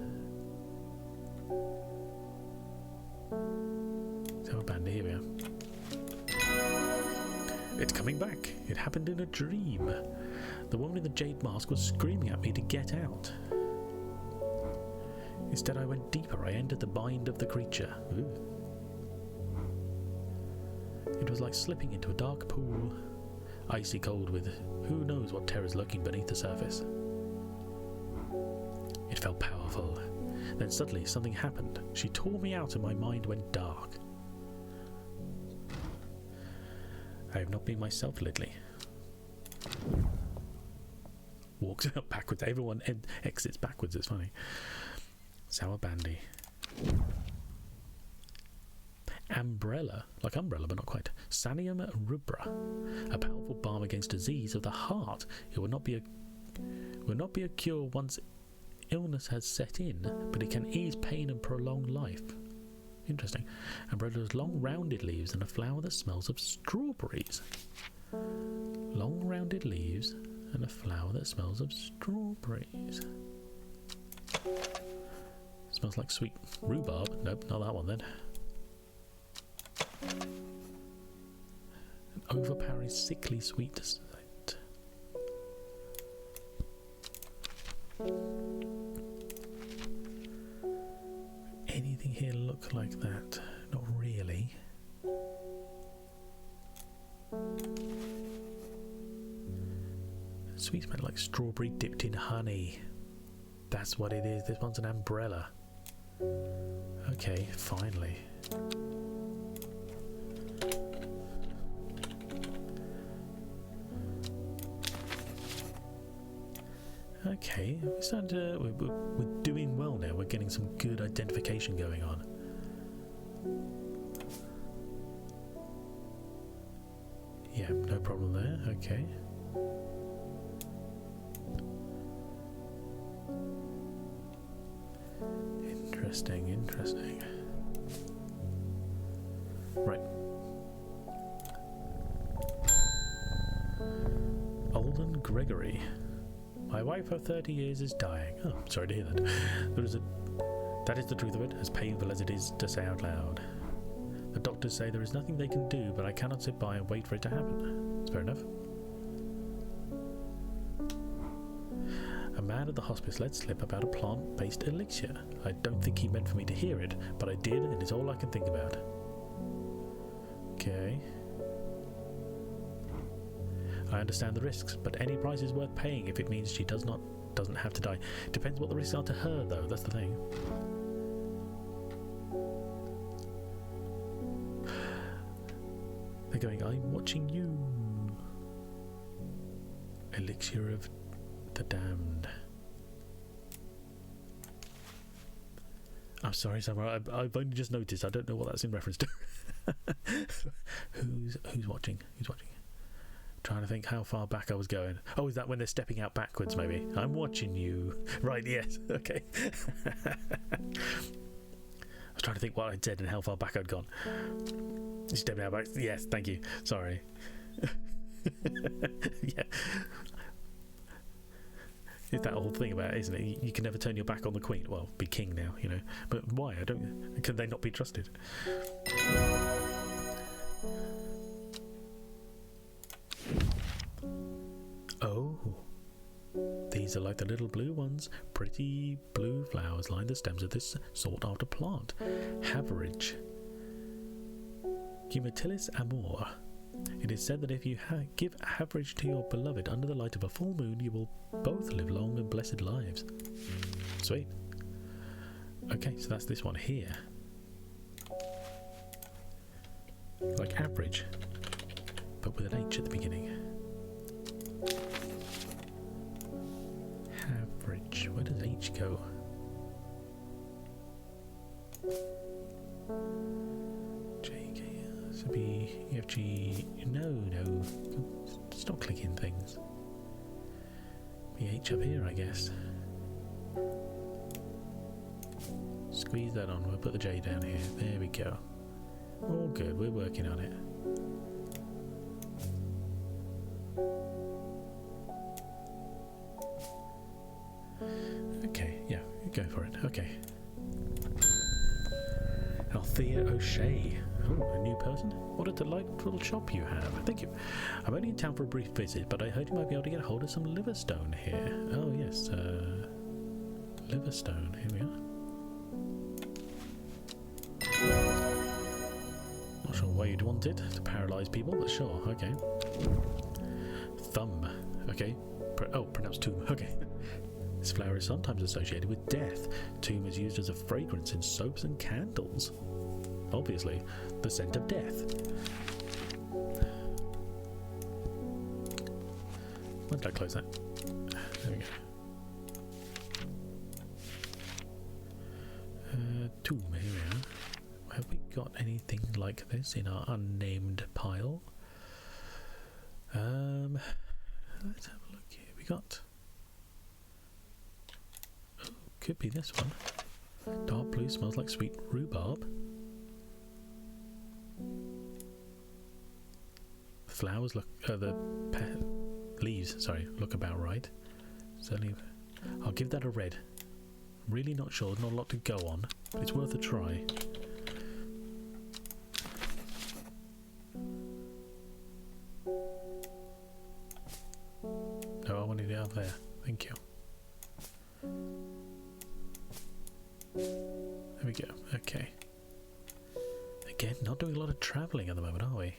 Sour Bandy. Here we are. It's coming back. It happened in a dream. The woman in the jade mask was screaming at me to get out. Instead, I went deeper. I entered the mind of the creature. Ooh. It was like slipping into a dark pool, icy cold with who knows what terrors lurking beneath the surface. It felt powerful. Then suddenly something happened. She tore me out and my mind went dark. I have not been myself lately. Walks out backwards. Everyone exits backwards. It's funny. Sour Bandy. Umbrella, like umbrella, but not quite. Sanium rubra, a powerful balm against disease of the heart. It will not be a cure once illness has set in, but it can ease pain and prolong life. Interesting. Umbrella has long rounded leaves and a flower that smells of strawberries. Long rounded leaves and a flower that smells of strawberries. Smells like sweet rhubarb. Nope, not that one then. An overpowering sickly sweet scent. Anything here look like that? Not really. Sweet smell like strawberry dipped in honey. That's what it is. This one's an umbrella. Okay, finally. Okay, we're doing well now. We're getting some good identification going on. Yeah, no problem there. Okay. Interesting, interesting. Right. Olden Gregory. My wife of 30 years is dying. Oh, sorry to hear that. That is the truth of it, as painful as it is to say out loud. The doctors say there is nothing they can do, but I cannot sit by and wait for it to happen. It's fair enough. A man at the hospice let slip about a plant-based elixir. I don't think he meant for me to hear it, but I did, and it's all I can think about. Okay. I understand the risks, but any price is worth paying if it means she doesn't have to die. Depends what the risks are to her, though. That's the thing. They're going, I'm watching you. Elixir of the damned. I'm sorry, Samurai. I've only just noticed. I don't know what that's in reference to. Who's watching? Who's watching? Trying to think how far back I was going. Oh, is that when they're stepping out backwards, maybe? I'm watching you. Right, yes. Okay. I was trying to think what I'd said and how far back I'd gone. Stepping out back. Yes, thank you. Sorry. Yeah. It's that whole thing about it, isn't it? You can never turn your back on the Queen. Well, be king now, you know. But why? Can they not be trusted? Oh, these are like the little blue ones. Pretty blue flowers line the stems of this sought-after plant. Haverage. Humatilis amor. It is said that if you give Haverage to your beloved under the light of a full moon, you will both live long and blessed lives. Sweet. Okay, so that's this one here. Like average, but with an H at the beginning. Average. Where does H go? J, K, L, so B, E, F, G. No. Stop clicking things. Be H up here, I guess. Squeeze that on. We'll put the J down here. There we go. All good. We're working on it. Okay, yeah, go for it. Okay. Althea O'Shea. Oh, a new person? What a delightful shop you have. Thank you. I'm only in town for a brief visit, but I heard you might be able to get a hold of some liverstone here. Oh, yes, liverstone. Here we are. Not sure why you'd want it, to paralyse people, but sure, okay. Thumb. Okay. Pronounced tomb. Okay. This flower is sometimes associated with death. Tomb is used as a fragrance in soaps and candles. Obviously, the scent of death. When did I close that? There we go. Tomb, here we are. Have we got anything like this in our unnamed pile? Let's have a look here. We got... Oh, could be this one. Dark blue, smells like sweet rhubarb. Flowers look... the leaves, sorry, look about right. Certainly... I'll give that a red. Really not sure, not a lot to go on, but it's worth a try. No, I wanted it out there. Thank you. There we go. Okay. Again, not doing a lot of travelling at the moment, are we?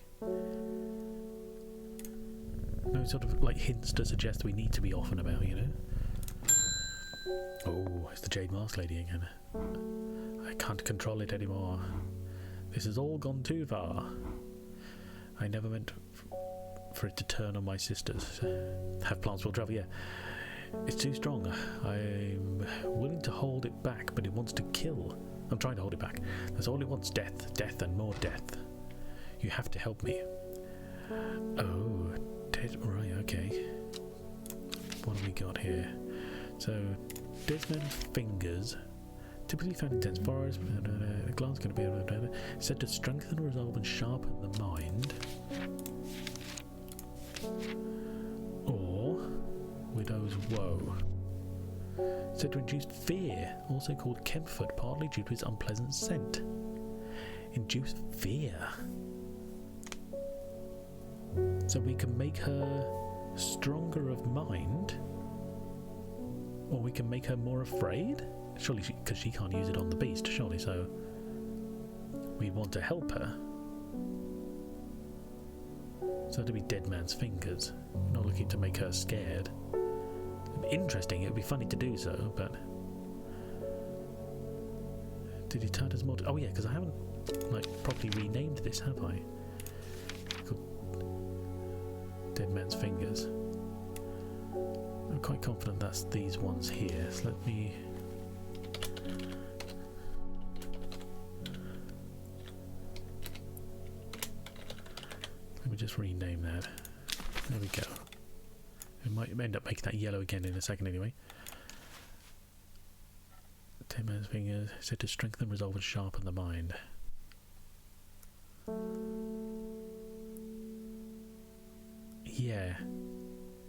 No sort of like hints to suggest we need to be off and about, you know? Oh, it's the Jade Mask Lady again. I can't control it anymore. This has all gone too far. I never meant for it to turn on my sisters. Have plants will travel, yeah. It's too strong. I'm willing to hold it back, but it wants to kill. I'm trying to hold it back. That's all it wants, death. Death and more death. You have to help me. Oh, dead. Right, okay. What have we got here? So, Desmond's fingers, typically found in dense forests, a glance can be said to strengthen, resolve, and sharpen the mind. Or Widow's Woe. Said to induce fear, also called Kempford, partly due to its unpleasant scent. Induce fear. So we can make her stronger of mind, or we can make her more afraid? Surely, because she can't use it on the beast, surely, so we want to help her. So it'll be Dead Man's Fingers. We're not looking to make her scared. It'd be interesting, it would be funny to do so, but... Did he turn his mod? Oh yeah, because I haven't like properly renamed this, have I? Dead Man's Fingers. I'm quite confident that's these ones here, so let me... Let me just rename that. There we go. We might end up making that yellow again in a second anyway. Dead Man's Fingers, said to strengthen, resolve and sharpen the mind. Yeah,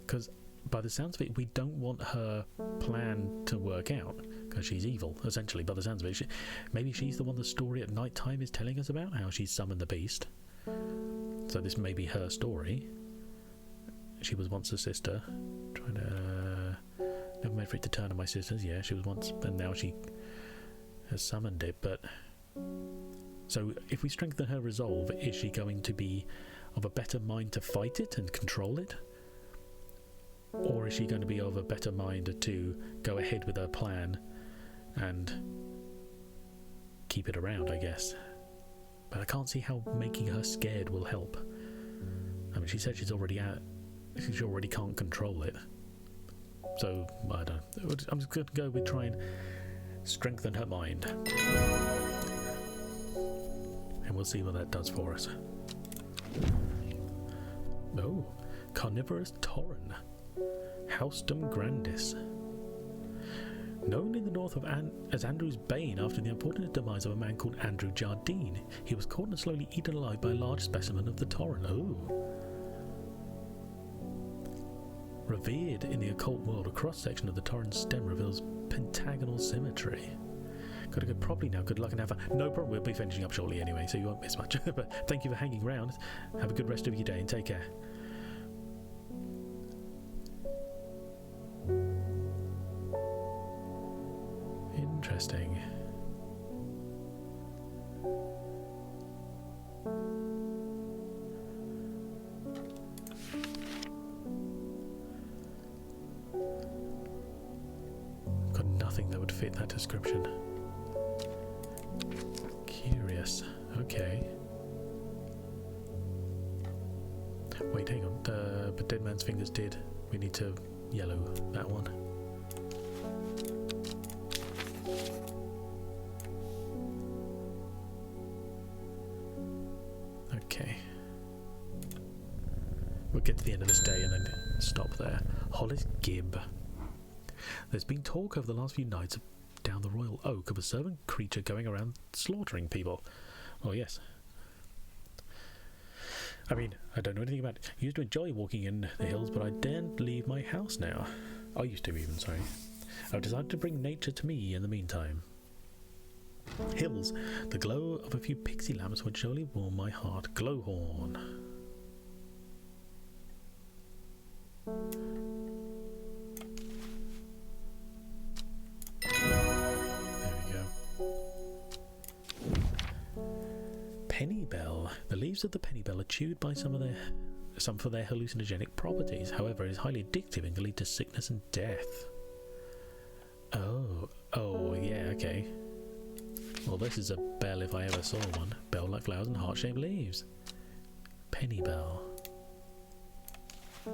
because by the sounds of it, we don't want her plan to work out, because she's evil, essentially, by the sounds of it. Maybe she's the one the story at night time is telling us about, how she summoned the beast. So this may be her story. She was once a sister, trying to... never meant for it to turn on my sisters, yeah, she was once, and now she has summoned it, but... So if we strengthen her resolve, is she going to be of a better mind to fight it and control it? Or is she going to be of a better mind to go ahead with her plan and keep it around, I guess? But I can't see how making her scared will help. I mean, she said she already can't control it. So, I don't know. I'm just going to go with try and strengthen her mind. And we'll see what that does for us. Oh, Carnivorous Torren. Haustum Grandis. Known in the north as Andrew's Bane after the unfortunate demise of a man called Andrew Jardine, he was caught and slowly eaten alive by a large specimen of the Torren. Oh. Revered in the occult world, a cross-section of the Torren's stem reveals pentagonal symmetry. Gotta go properly now, good luck and have fun. No problem, we'll be finishing up shortly anyway, so you won't miss much. But thank you for hanging around. Have a good rest of your day and take care. Interesting. Got nothing that would fit that description. Curious. Okay. Wait, hang on. But Dead Man's Fingers did. we need to yellow that one. Okay. We'll get to the end of this day and then stop there. Hollis Gibb. There's been talk over the last few nights down the Royal Oak of a servant creature going around slaughtering people. Oh yes. I mean, I don't know anything about it. I used to enjoy walking in the hills, but I daren't leave my house now. I used to even, sorry. I've decided to bring nature to me in the meantime. Hills, the glow of a few pixie lamps would surely warm my heart. Glowhorn. There we go. Penny Bell. The leaves of the penny bell are chewed by some for their hallucinogenic properties. However, it is highly addictive and can lead to sickness and death. Oh, yeah, okay. Well, this is a bell if I ever saw one. Bell like flowers and heart-shaped leaves. Penny Bell. I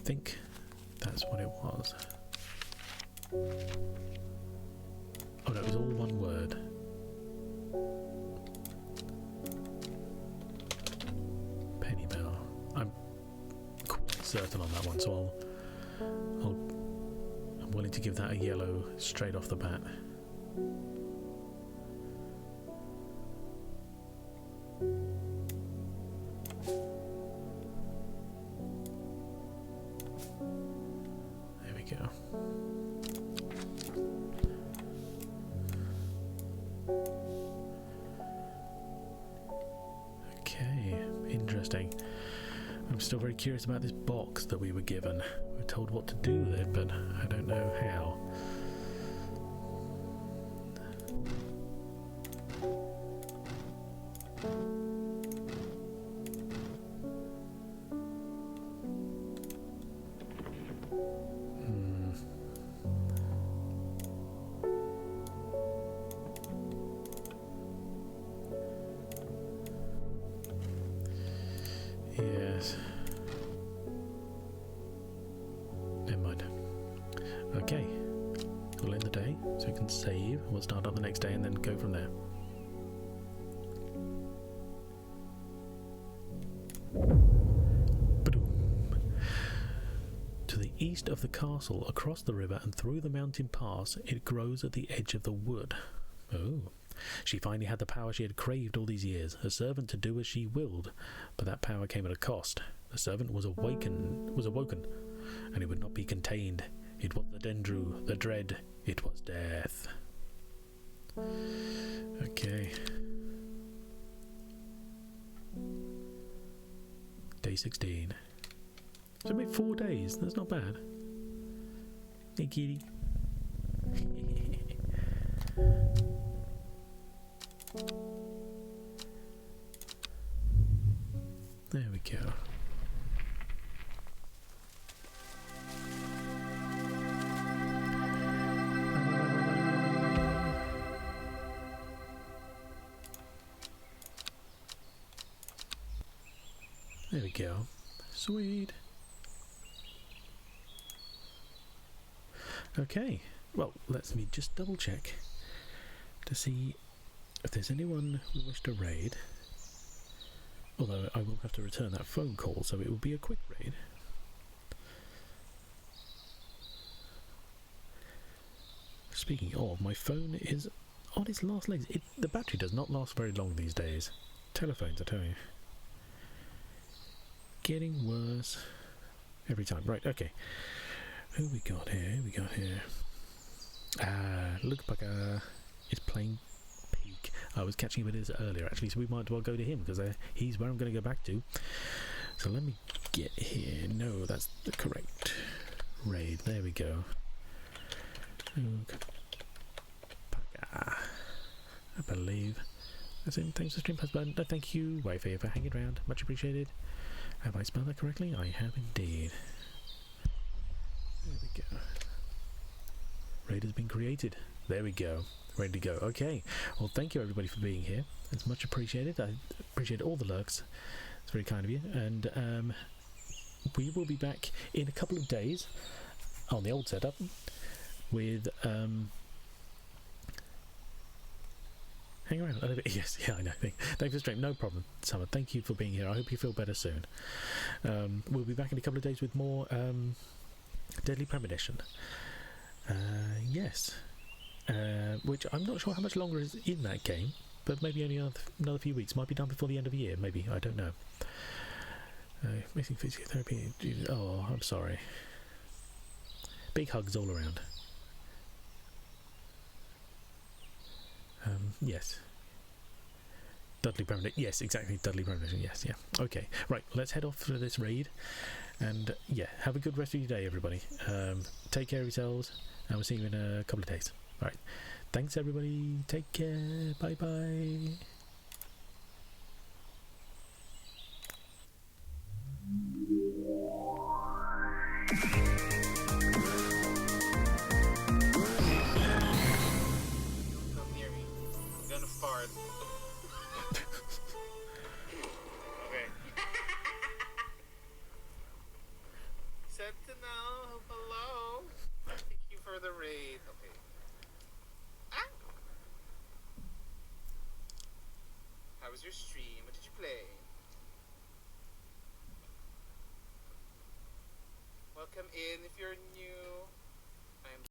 think that's what it was. Oh no, it was all one word. Penny Bell. I'm quite certain on that one, so I'm willing to give that a yellow straight off the bat. There we go. Okay, interesting. I'm still very curious about this box that we were given. We were told what to do with it, but I don't know how. Yes. Never mind. Okay. We'll end the day so we can save. We'll start on the next day and then go from there. Ba-doom. To the east of the castle, across the river and through the mountain pass, it grows at the edge of the wood. Oh. She finally had the power she had craved all these years, a servant to do as she willed, but that power came at a cost. The servant was awoken, and it would not be contained. It was the Dendru, the dread, it was death. Okay. Day 16. So it made 4 days, that's not bad. Hey kitty. There we go. There we go. Sweet. Okay. Well, let me just double check to see if there's anyone we wish to raid. Although I will have to return that phone call, so it will be a quick raid. Speaking of, my phone is on its last legs. The battery does not last very long these days. Telephones, I tell you. Getting worse every time. Right, okay. Who we got here? Luke Bugger is playing Peak. I was catching him with his earlier actually, so we might as well go to him because he's where I'm going to go back to. So let me get here. No, that's the correct raid. There we go. Luke Bugger, I believe. That's it. Thanks for stream husband. No, thank you, Wi-Fi, for hanging around. Much appreciated. Have I spelled that correctly? I have indeed. There we go. Raid has been created. There we go. Ready to go. Okay. Well, thank you everybody for being here. It's much appreciated. I appreciate all the lurks. It's very kind of you. And we will be back in a couple of days on the old setup with hang around a little bit. Yes, yeah, I know. Thanks for stream. No problem, Summer. Thank you for being here. I hope you feel better soon. We'll be back in a couple of days with more Deadly Premonition. Yes. Which I'm not sure how much longer is in that game, but maybe only another few weeks. Might be done before the end of the year, maybe. I don't know. Missing physiotherapy. Oh, I'm sorry. Big hugs all around. Yes. Dudley Premonition. Yes, exactly. Dudley Premonition. Yes, yeah. Okay. Right. Let's head off for this raid. And yeah, have a good rest of your day, everybody. Take care of yourselves, and we'll see you in a couple of days. All right. Thanks, everybody. Take care. Bye bye. Sentinel, hello. Thank you for the raid. Okay. Ah. How was your stream? What did you play? Welcome in if you're